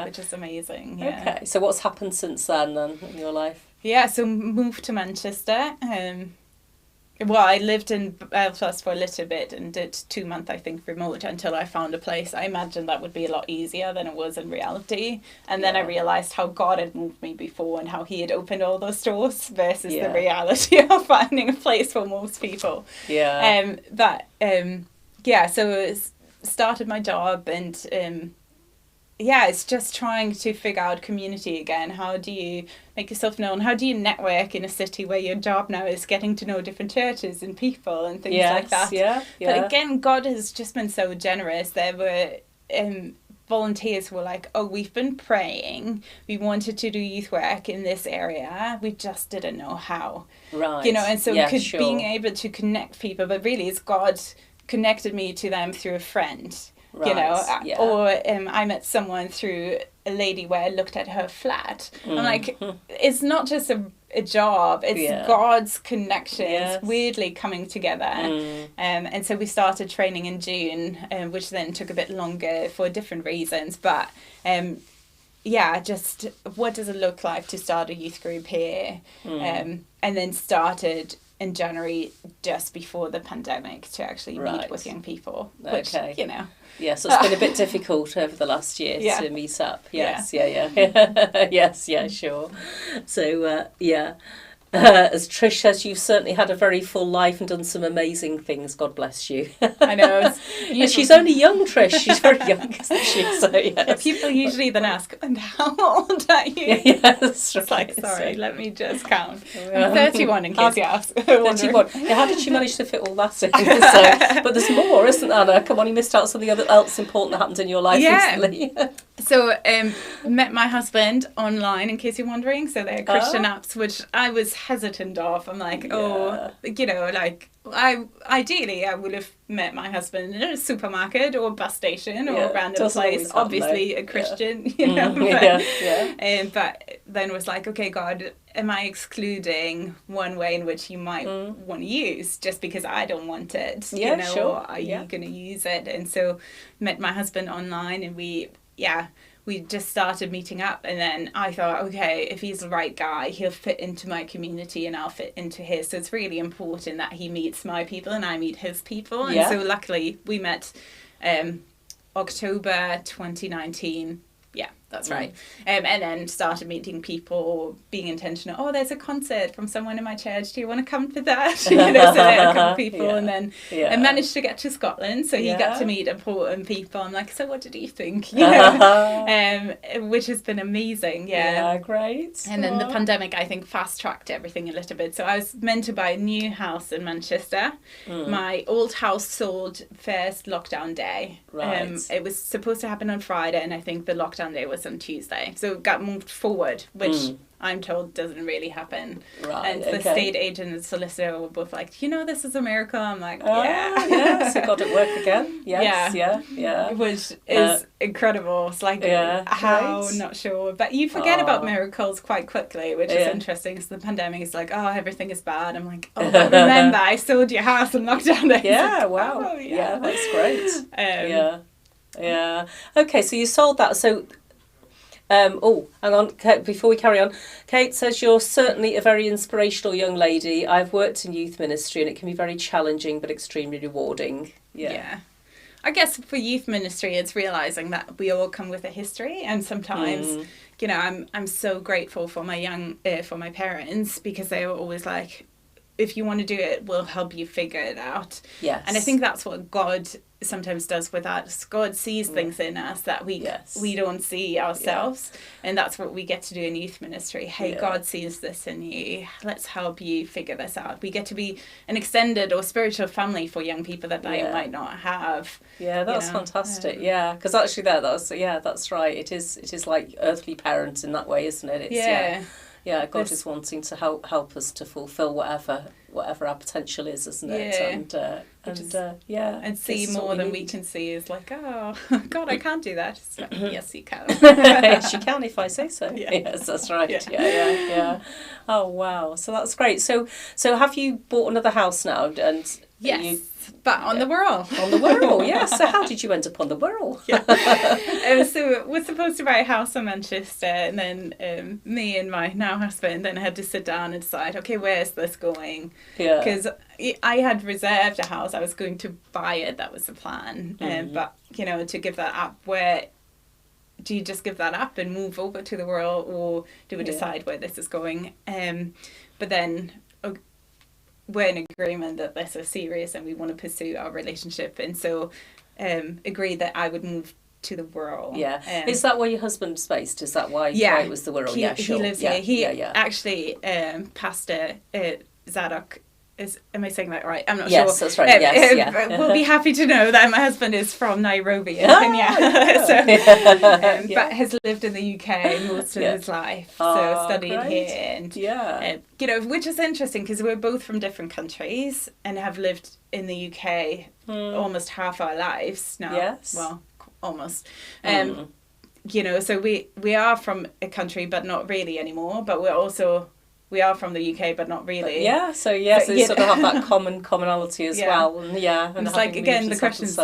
which is amazing. Yeah. Okay. So what's happened since then in your life? Yeah, so moved to Manchester. Well, I lived in Belfast for a little bit and did 2 months, I think, remote until I found a place. I imagined that would be a lot easier than it was in reality. And then I realised how God had moved me before and how he had opened all those doors versus the reality of finding a place for most people. Yeah. So started my job and it's just trying to figure out community again. How do you make yourself known? How do you network in a city where your job now is getting to know different churches and people and things like that? Yeah. But again, God has just been so generous. There were volunteers who were like, we've been praying. We wanted to do youth work in this area. We just didn't know how. Right. You know, and so being able to connect people, but really it's God connected me to them through a friend. Right, you know, or I met someone through a lady where I looked at her flat. I'm like, it's not just a job, it's God's connections weirdly coming together. And so we started training in June, which then took a bit longer for different reasons. But just what does it look like to start a youth group here? And then started in January just before the pandemic to actually meet with young people, which, you know. Yeah, so it's been a bit difficult over the last year to meet up. Yes, yeah. Yes, yeah, sure. So, As Trish says, you've certainly had a very full life and done some amazing things. God bless you. I know. And she's only young, Trish. She's very young, isn't she? So, yes. People usually then ask, and how old are you? Yeah, that's It's right. like, sorry, let me just count. Yeah. I'm 31 in case you ask. 31. Yeah, how did she manage to fit all that in? So, but there's more, isn't there, Anna? Come on, you missed out something else important that happened in your life recently. So, met my husband online, in case you're wondering. So they're Christian apps, which I was hesitant of. I'm like, ideally I would have met my husband in a supermarket or a bus station or a random place. Obviously a Christian, you know. But then was like, okay, God, am I excluding one way in which you might want to use just because I don't want it? Yeah, you know, sure. or are you going to use it? And so met my husband online, and we just started meeting up, and then I thought, okay, if he's the right guy, he'll fit into my community and I'll fit into his. So it's really important that he meets my people and I meet his people. And so luckily we met October 2019. Yeah, that's right. And then started meeting people, being intentional. Oh, there's a concert from someone in my church. Do you want to come to that? You know, so there are a couple of people. And then I managed to get to Scotland. So he got to meet important people. I'm like, so what did he think? You know, which has been amazing. Yeah, great. And then the pandemic, I think, fast-tracked everything a little bit. So I was meant to buy a new house in Manchester. My old house sold first lockdown day. Right. It was supposed to happen on Friday, and I think the lockdown day was on Tuesday. So it got moved forward, which I'm told doesn't really happen. Right. And the estate agent and solicitor were both like, you know, this is a miracle. I'm like, so got it work again. Yes, yeah. Which is incredible. It's like, how, not sure. But you forget about miracles quite quickly, which is interesting, because the pandemic is like, oh, everything is bad. I'm like, oh, but remember, I sold your house in lockdown days. Yeah, like, wow. Yeah, that's great. Yeah. Okay, so you sold that. So, hang on, Kate, before we carry on, Kate says you're certainly a very inspirational young lady. I've worked in youth ministry and it can be very challenging but extremely rewarding. Yeah. I guess for youth ministry, it's realising that we all come with a history, and sometimes, you know, I'm so grateful for my parents, because they were always like, if you want to do it, we'll help you figure it out. Yes. And I think that's what God sometimes does with us. God sees things in us that we don't see ourselves. And that's what we get to do in youth ministry. Hey, God sees this in you. Let's help you figure this out. We get to be an extended or spiritual family for young people that they might not have. Yeah, that's fantastic. Yeah, because actually that's right. It is like earthly parents in that way, isn't it? It's, God is wanting to help us to fulfill whatever our potential is, isn't it? And see more than we can see is like, oh, God, I can't do that. It's like, yes, you can. Yes, you can if I say so. Yes, that's right. Yeah. Oh, wow. So that's great. So have you bought another house now? And yes. But on the Wirral. On the Wirral, yes. So how did you end up on the Wirral? So we're supposed to buy a house in Manchester, and then me and my now husband then had to sit down and decide, okay, where's this going? Yeah. Because I had reserved a house. I was going to buy it. That was the plan. But, you know, to give that up, where do you just give that up and move over to the Wirral, or do we decide where this is going? But then we're in agreement that this is serious and we want to pursue our relationship, and so agreed that I would move to the Wirral. Yeah. Is that where your husband's based? Is that why it was the Wirral? He lives here. He actually Pastor Zadok. Am I saying that right? I'm not sure. Yes, that's right. Yes, We'll be happy to know that my husband is from Nairobi in Kenya. But has lived in the UK most of his life. So studied here, and you know, which is interesting because we're both from different countries and have lived in the UK almost half our lives now. Yes. Well, almost. You know, so we are from a country, but not really anymore. But we are from the UK, but not really. So you sort of have that commonality as well. And and it's like, again, the question is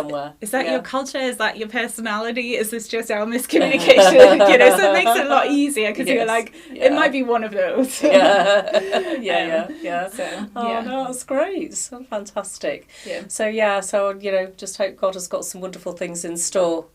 that your culture? Is that your personality? Is this just our miscommunication? You know, so it makes it a lot easier, because you're like, it might be one of those. So, no, that's great. So fantastic. So, you know, just hope God has got some wonderful things in store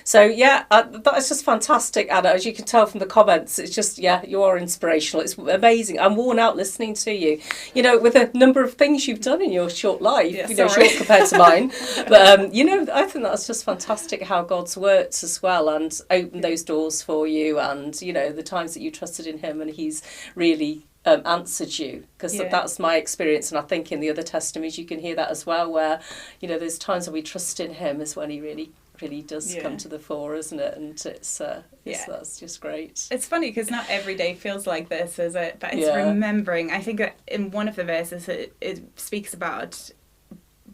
So yeah, that is just fantastic, Anna. As you can tell from the comments, it's just, yeah, you are inspirational. It's amazing. I'm worn out listening to you. You know, with a number of things you've done in your short life, Yeah, you know, sorry. short compared to mine. But you know, I think that's just fantastic how God's worked as well and opened those doors for you, and you know, the times that you trusted in Him and He's really answered you, because that's my experience, and I think in the other testimonies you can hear that as well, where you know, there's times when we trust in Him is when He really does come to the fore, isn't it? And it's that's just great. It's funny because not every day feels like this, is it? But it's remembering. I think that in one of the verses it speaks about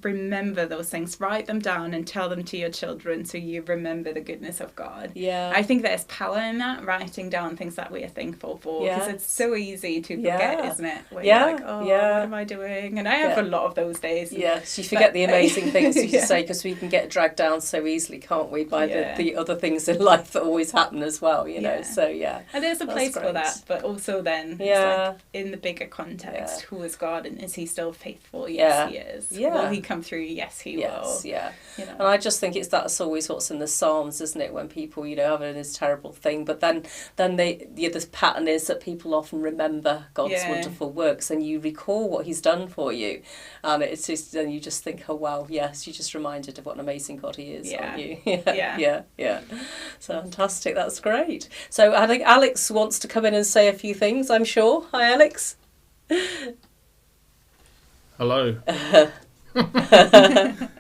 remember those things, write them down and tell them to your children so you remember the goodness of God. I think there's power in that, writing down things that we are thankful for, because it's so easy to forget, isn't it? Where you're like, what am I doing? And I have a lot of those days. So you forget the amazing things, you say, because we can get dragged down so easily, can't we, by the other things in life that always happen as well, you know. So and there's a place for that, but also then it's like, in the bigger context, who is God, and is He still faithful? Yes, He is. Will He come through? Yes, He will. You know. And I just think that's always what's in the Psalms, isn't it, when people, you know, having this terrible thing, but then the pattern is that people often remember God's wonderful works, and you recall what He's done for you, and it's just, then you just think, oh wow, yes, you're just reminded of what an amazing God He is, aren't you? So fantastic, that's great. So I think Alex wants to come in and say a few things, I'm sure. Hi, Alex. Hello.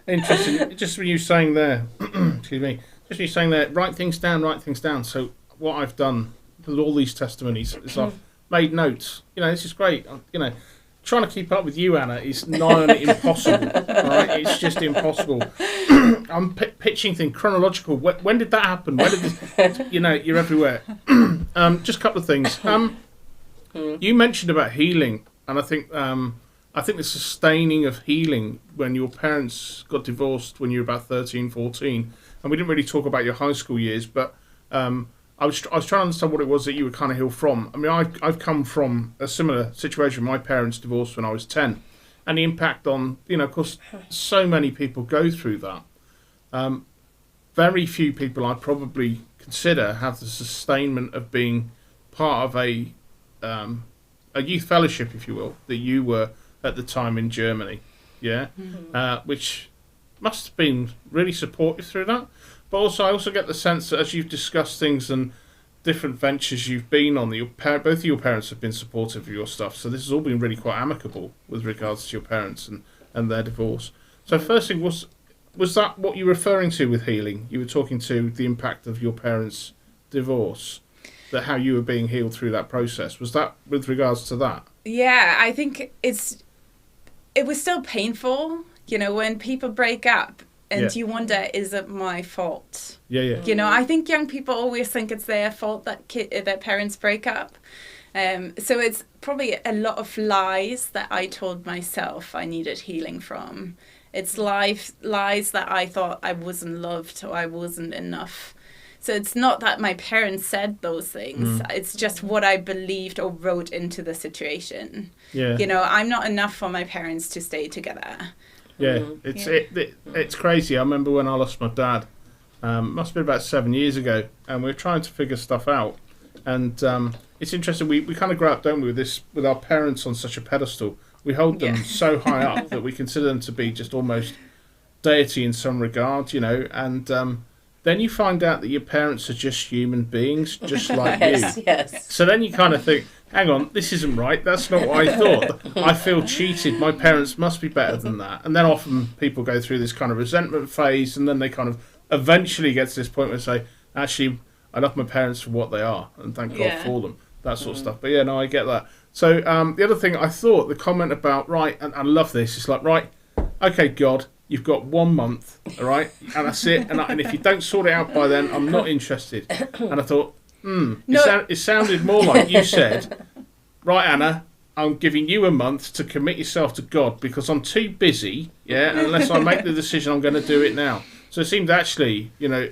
Interesting. Just when you saying there, excuse me, just when you saying there, write things down. So what I've done with all these testimonies is I've made notes. You know, this is great. You know, trying to keep up with you, Anna, is nigh on impossible. Right? It's just impossible. I'm pitching things chronological. When did that happen? When did this? You know, you're everywhere. Just a couple of things. You mentioned about healing, and I think the sustaining of healing when your parents got divorced when you were about 13, 14, and we didn't really talk about your high school years, but I was trying to understand what it was that you were kind of healed from. I mean, I've come from a similar situation. My parents divorced when I was 10, and the impact on, you know, of course, so many people go through that. Very few people I probably consider have the sustainment of being part of a youth fellowship, if you will, that you were at the time in Germany, which must have been really supportive through that. But also, I also get the sense that as you've discussed things and different ventures you've been on, both of your parents have been supportive of your stuff. So this has all been really quite amicable with regards to your parents and their divorce. So first thing, was that what you were referring to with healing? You were talking to the impact of your parents' divorce, that how you were being healed through that process. Was that with regards to that? Yeah, I think it was still painful, you know, when people break up and you wonder, is it my fault? You know, I think young people always think it's their fault that their parents break up. So it's probably a lot of lies that I told myself I needed healing from. It's lies that I thought I wasn't loved or I wasn't enough. So it's not that my parents said those things. It's just what I believed or wrote into the situation. You know, I'm not enough for my parents to stay together. It's crazy. I remember when I lost my dad. Must have been about 7 years ago, and we were trying to figure stuff out. And it's interesting. We kind of grow up, don't we, with our parents on such a pedestal. We hold them so high up that we consider them to be just almost deity in some regard, you know. And then you find out that your parents are just human beings, just like you. So then you kind of think, hang on, this isn't right. That's not what I thought. I feel cheated. My parents must be better than that. And then often people go through this kind of resentment phase, and then they kind of eventually get to this point where they say, actually, I love my parents for what they are, and thank God for them. That sort of stuff. But yeah, no, I get that. So the other thing, I thought the comment about, right, and I love this, it's like, right, okay, God, you've got 1 month, all right, and that's it. And if you don't sort it out by then, I'm not interested. And I thought, it sounded more like you said, right, Anna, I'm giving you 1 month to commit yourself to God because I'm too busy, and unless I make the decision, I'm going to do it now. So it seemed actually, you know,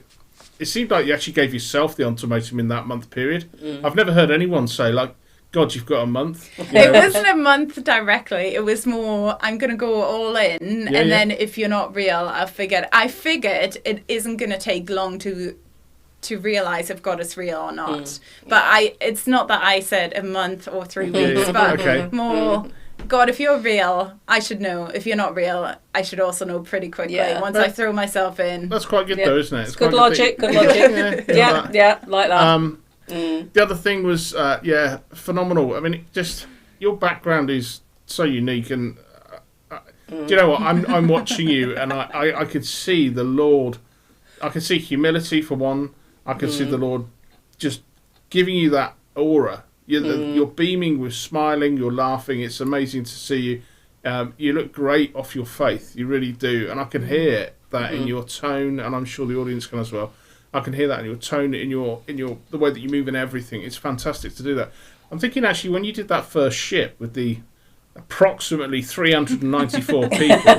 it seemed like you actually gave yourself the ultimatum in that month period. I've never heard anyone say, like, God, you've got a month. You It know. wasn't a month directly. It was more, I'm going to go all in. Yeah, and yeah. then if you're not real, I figured it isn't going to take long to realise if God is real or not. But it's not that I said a month or 3 weeks, but Okay. more, God, if you're real, I should know. If you're not real, I should also know pretty quickly once I throw myself in. That's quite good though, isn't it? It's Good quite logic, that good logic. yeah, Like that. The other thing was, phenomenal. I mean, your background is so unique, and do you know what? I'm watching you, and I could see the Lord. I can see humility for one. I can see the Lord just giving you that aura. You're beaming, with smiling, you're laughing. It's amazing to see you. You look great off your faith. You really do, and I can hear that in your tone, and I'm sure the audience can as well. I can hear that in your tone, in your the way that you move and everything. It's fantastic to do that. I'm thinking actually when you did that first ship with the approximately 394 people.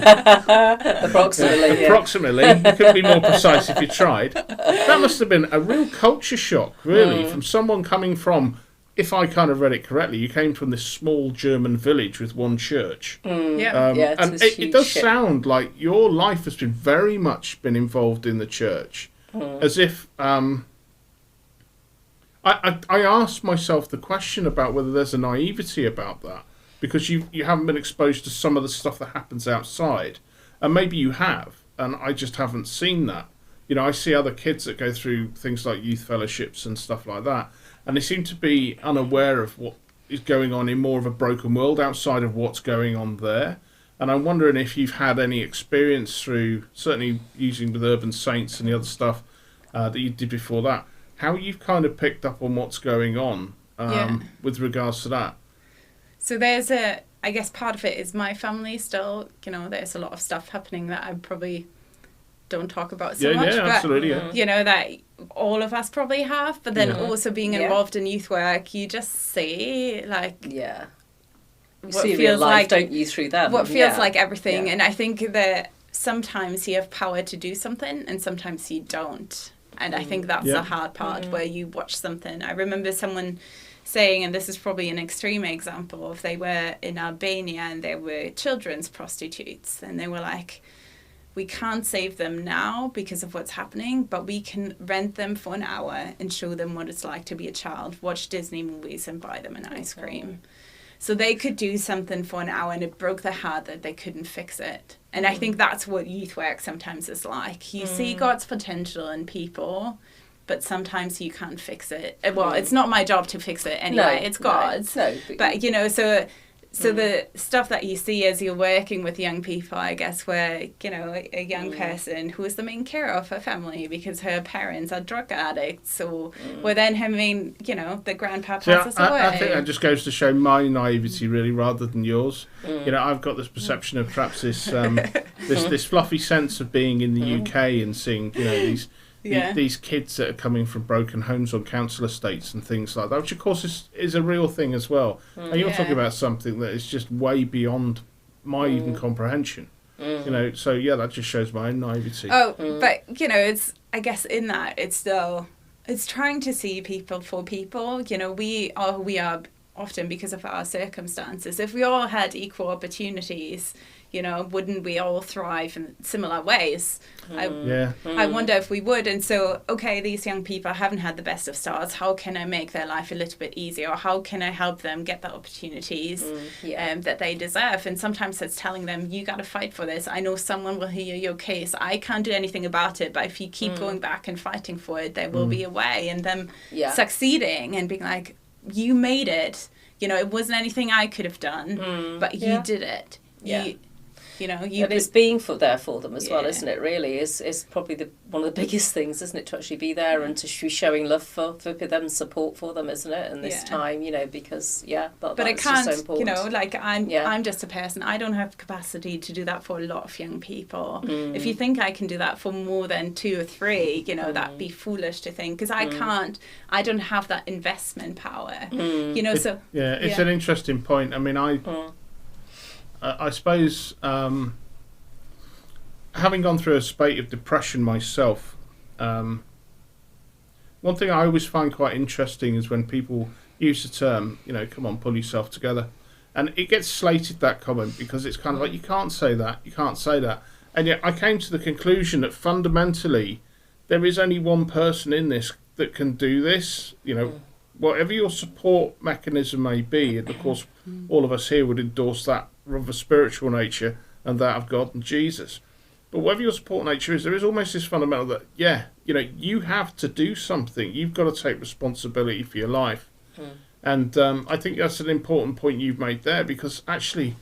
Approximately. Approximately. You couldn't be more precise if you tried. That must have been a real culture shock, really, from someone coming from, if I kind of read it correctly, you came from this small German village with one church. Yeah. Yeah, And it does sound like your life has been very much been involved in the church. As if... I asked myself the question about whether there's a naivety about that, because you haven't been exposed to some of the stuff that happens outside, and maybe you have, and I just haven't seen that. You know, I see other kids that go through things like youth fellowships and stuff like that, and they seem to be unaware of what is going on in more of a broken world outside of what's going on there. And I'm wondering if you've had any experience through, certainly using with Urban Saints and the other stuff that you did before that, how you've kind of picked up on what's going on with regards to that. So I guess part of it is my family still, there's a lot of stuff happening that I probably don't talk about so much. Yeah, but, absolutely. Yeah. That all of us probably have. But then also being involved in youth work, you just see You what see feels real life, like, don't you, through them? what feels like everything. Yeah. And I think that sometimes you have power to do something and sometimes you don't. And I think that's the hard part where you watch something. I remember someone saying, and this is probably an extreme example, if they were in Albania and there were children's prostitutes, and they were like, we can't save them now because of what's happening, but we can rent them for an hour and show them what it's like to be a child, watch Disney movies and buy them an ice cream. So they could do something for an hour, and it broke their heart that they couldn't fix it. And I think that's what youth work sometimes is like. You see God's potential in people, but sometimes you can't fix it. Well, it's not my job to fix it anyway. It's God's. No, but so the stuff that you see as you're working with young people, I guess, where, a young person who is the main carer of her family because her parents are drug addicts, or where then the grandpa passes away. I think that just goes to show my naivety, really, rather than yours. I've got this perception of perhaps this this fluffy sense of being in the UK and seeing, these kids that are coming from broken homes on council estates and things like that, which of course is a real thing as well. And you're talking about something that is just way beyond my even comprehension. So that just shows my own naivety. But it's, I guess in that it's trying to see people for people. We are often, because of our circumstances, if we all had equal opportunities, wouldn't we all thrive in similar ways? I wonder if we would. And so, these young people haven't had the best of starts. How can I make their life a little bit easier? Or how can I help them get the opportunities that they deserve? And sometimes it's telling them, you got to fight for this. I know someone will hear your case. I can't do anything about it, but if you keep going back and fighting for it, there will be a way. And them succeeding and being like, you made it. It wasn't anything I could have done, but you did it. And it's being there for them as well, isn't it? Really, is probably one of the biggest things, isn't it? To actually be there and to be showing love for them, support for them, isn't it? And this time, because but it can't, just so important. I'm just a person. I don't have the capacity to do that for a lot of young people. If you think I can do that for more than 2 or 3, that'd be foolish to think, because I can't. I don't have that investment power. It's an interesting point. I mean, I suppose, having gone through a spate of depression myself, one thing I always find quite interesting is when people use the term, come on, pull yourself together. And it gets slated, that comment, because it's kind of like, you can't say that, you can't say that. And yet I came to the conclusion that fundamentally there is only one person in this that can do this. Whatever your support mechanism may be, and of course all of us here would endorse that of a spiritual nature and that of God and Jesus. But whatever your support nature is, there is almost this fundamental that, you have to do something. You've got to take responsibility for your life. And I think that's an important point you've made there, because actually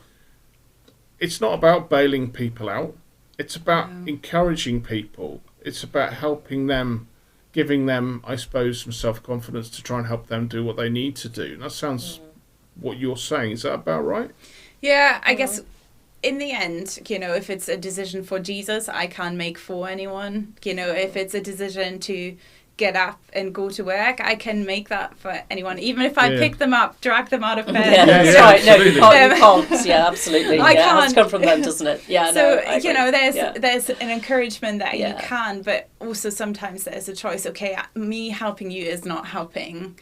it's not about bailing people out. It's about encouraging people. It's about helping them, giving them, I suppose, some self-confidence to try and help them do what they need to do. And that sounds what you're saying. Is that about right? Yeah, I guess in the end, if it's a decision for Jesus, I can't make for anyone. If it's a decision to get up and go to work, I can make that for anyone, even if I pick them up, drag them out of bed. That's right. No, you can't. Yeah, absolutely. I can't. It has to come from them, doesn't it? Yeah. So there's an encouragement that you can, but also sometimes there's a choice. Okay, me helping you is not helping.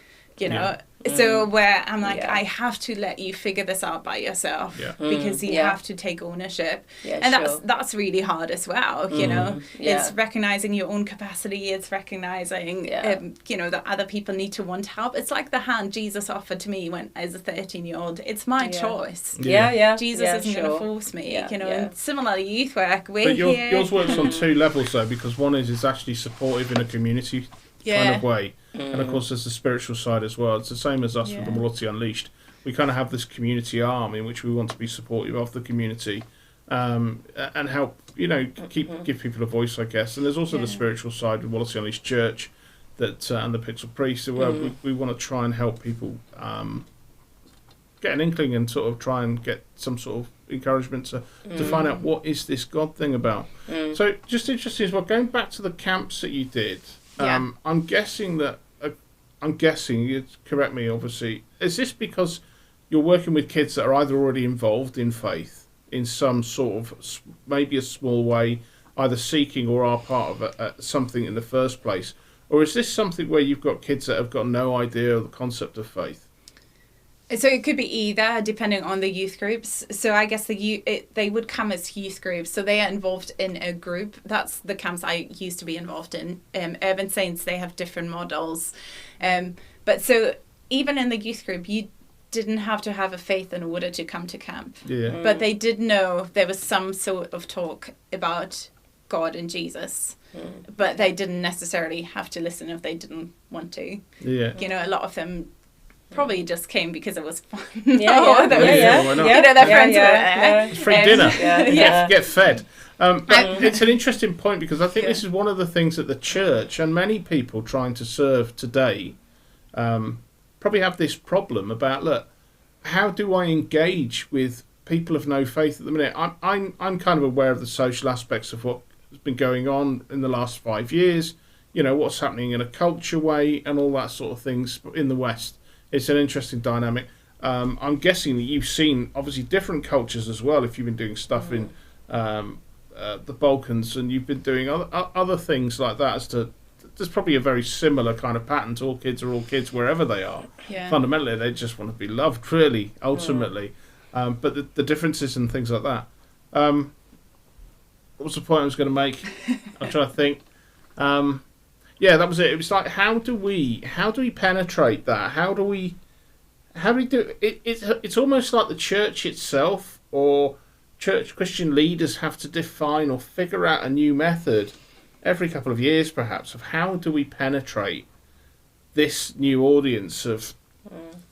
So where I'm like, I have to let you figure this out by yourself, because you have to take ownership. And that's really hard as well, It's recognizing your own capacity, it's recognizing, that other people need to want help. It's like the hand Jesus offered to me when I was a 13-year-old. It's my choice. Jesus isn't going to force me, And similarly, youth work, we're here. Yours works on two levels, though, because one is it's actually supportive in a community kind of way. And of course there's the spiritual side as well. It's the same as us with the Wallasey Unleashed. We kind of have this community arm in which we want to be supportive of the community, and help give people a voice, I guess. And there's also the spiritual side with Wallasey Unleashed Church and the Pixel Priest, where we want to try and help people get an inkling and sort of try and get some sort of encouragement to find out what is this God thing about. So just interesting as well, going back to the camps that you did. I'm guessing, you correct me obviously, is this because you're working with kids that are either already involved in faith in some sort of, maybe a small way, either seeking or are part of something in the first place? Or is this something where you've got kids that have got no idea of the concept of faith? So it could be either, depending on the youth groups. So I guess they would come as youth groups. So they are involved in a group. That's the camps I used to be involved in. Urban Saints, they have different models. But so even in the youth group, you didn't have to have a faith in order to come to camp. But they did know there was some sort of talk about God and Jesus. But they didn't necessarily have to listen if they didn't want to. A lot of them probably just came because it was fun. Why not? Their friends were there. It's free dinner. Get fed. But it's an interesting point, because I think this is one of the things that the church and many people trying to serve today probably have this problem about, look, how do I engage with people of no faith at the minute? I'm kind of aware of the social aspects of what has been going on in the last 5 years, what's happening in a culture way and all that sort of things in the West. It's an interesting dynamic. I'm guessing that you've seen, obviously, different cultures as well. If you've been doing stuff in the Balkans and you've been doing other things like that, there's probably a very similar kind of pattern to all kids are all kids wherever they are. Fundamentally, they just want to be loved, really, ultimately. But the differences and things like that. What was the point I was going to make? I'm trying to think. That was it. It was like, how do we penetrate that? How do we do it? It's almost like the church itself or Christian leaders have to define or figure out a new method every couple of years, perhaps, of how do we penetrate this new audience of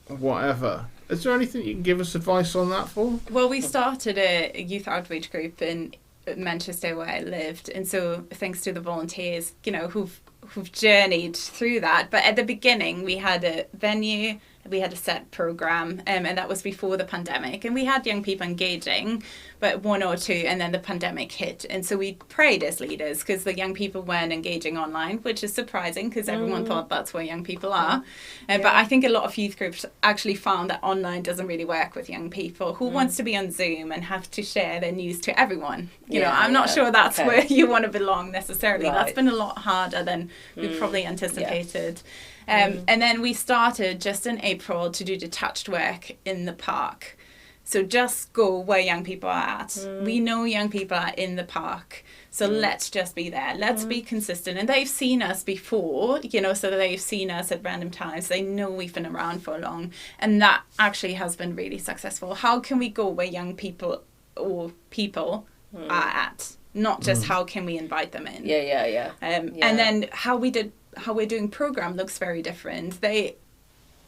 whatever. Is there anything you can give us advice on that for? Well, we started a youth outreach group in Manchester where I lived, and so thanks to the volunteers, who've journeyed through that. But at the beginning, we had a venue, we had a set program, and that was before the pandemic. And we had young people engaging, but one or two, and then the pandemic hit. And so we prayed as leaders because the young people weren't engaging online, which is surprising because everyone thought that's where young people are. But I think a lot of youth groups actually found that online doesn't really work with young people. Who wants to be on Zoom and have to share their news to everyone? I'm not sure that's where you want to belong necessarily. Right. That's been a lot harder than we probably anticipated. And then we started just an April to do detached work in the park. So just go where young people are at. We know young people are in the park. So let's just be there. Let's be consistent. And they've seen us before, you know, so they've seen us at random times. They know we've been around for long. And that actually has been really successful. How can we go where young people or people are at? Not just how can we invite them in. Yeah. And then how we're doing program looks very different.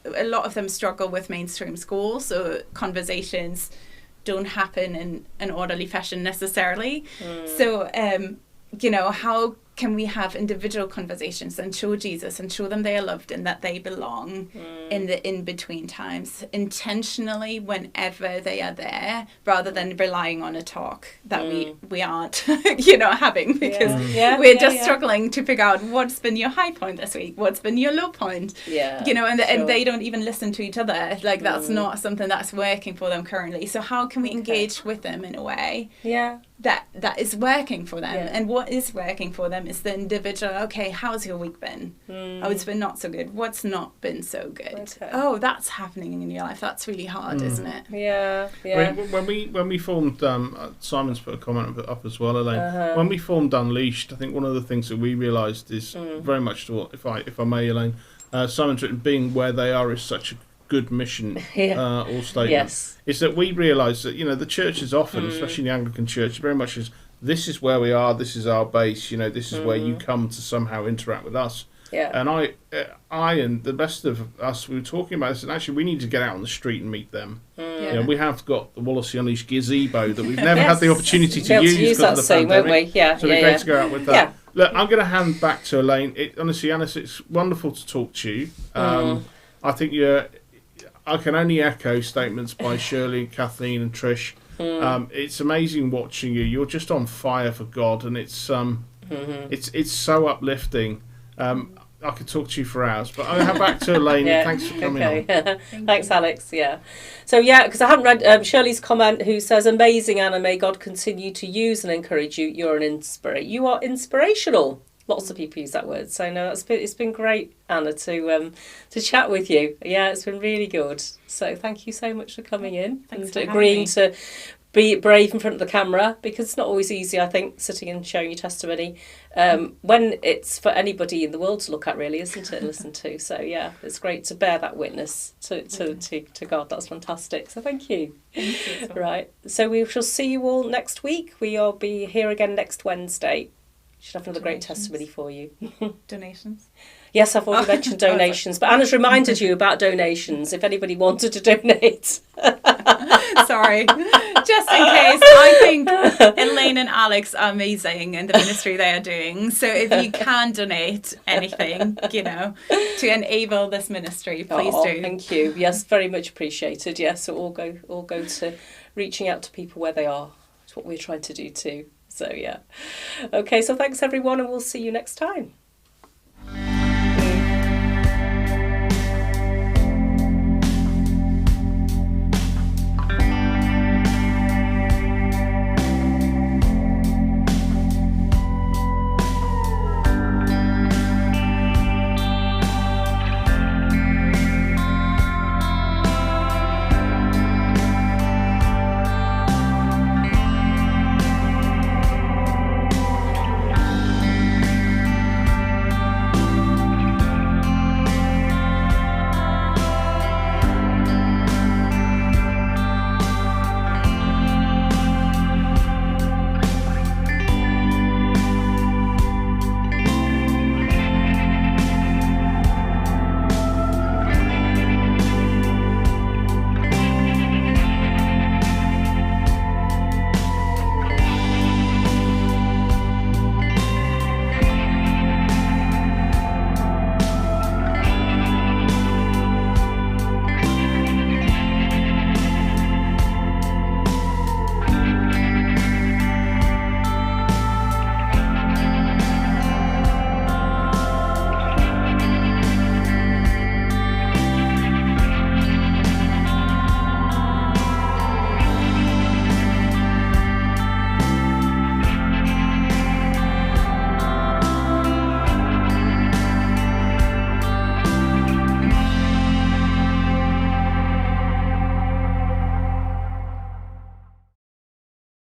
A lot of them struggle with mainstream schools, so conversations don't happen in an orderly fashion necessarily. So, you know, how can we have individual conversations and show Jesus and show them they are loved and that they belong in the in-between times, intentionally whenever they are there, rather than relying on a talk that we aren't, you know, having, because we're just struggling to figure out what's been your high point this week, what's been your low point, you know, and they don't even listen to each other. Like, that's not something that's working for them currently. So how can we engage with them in a way that is working for them? And what is working for them is the individual. Okay, how's your week been? Oh, it's been not so good. What's not been so good? Oh, that's happening in your life. That's really hard, isn't it? When we formed, Simon's put a comment up as well, Elaine. When we formed Unleashed, I think one of the things that we realised is very much to what, if I may, Elaine, Simon's written, being where they are is such a good mission or statement. Is that we realise that, you know, the church is often, especially in the Anglican Church, very much is, this is where we are, this is our base, you know, this is where you come to somehow interact with us. And I and the best of us, we were talking about this, and actually we need to get out on the street and meet them. You know, we have got the Wallasey Unleashed gazebo that we've never had the opportunity to use because of the pandemic. Won't we? So it'd be great to go out with that. Look, I'm going to hand back to Elaine. Honestly, Anna, it's wonderful to talk to you. I think I can only echo statements by Shirley, Kathleen and Trish. It's amazing watching you. You're just on fire for God, and it's so uplifting. I could talk to you for hours, but I'll hand back to Elaine. Thanks for coming on. Thanks, Alex. So because I haven't read Shirley's comment, who says, "Amazing, Anna. May God continue to use and encourage you. You are inspirational." Lots of people use that word. So no, it's been great, Anna, to chat with you. It's been really good. So thank you so much for coming in and agreeing to be brave in front of the camera, because it's not always easy, I think, sitting and showing your testimony when it's for anybody in the world to look at, really, isn't it, and listen to. So it's great to bear that witness to God. That's fantastic. So thank you. Right. So we shall see you all next week. We'll be here again next Wednesday. Should have another great testimony for you. Donations? Yes, I've already mentioned donations, but Anna's reminded you about donations if anybody wanted to donate. Sorry. Just in case, I think Elaine and Alex are amazing in the ministry they are doing. So if you can donate anything, you know, to enable this ministry, please do. Thank you. Yes, very much appreciated. Yes, so all go to reaching out to people where they are. It's what we're trying to do too. So okay, so thanks everyone, and we'll see you next time.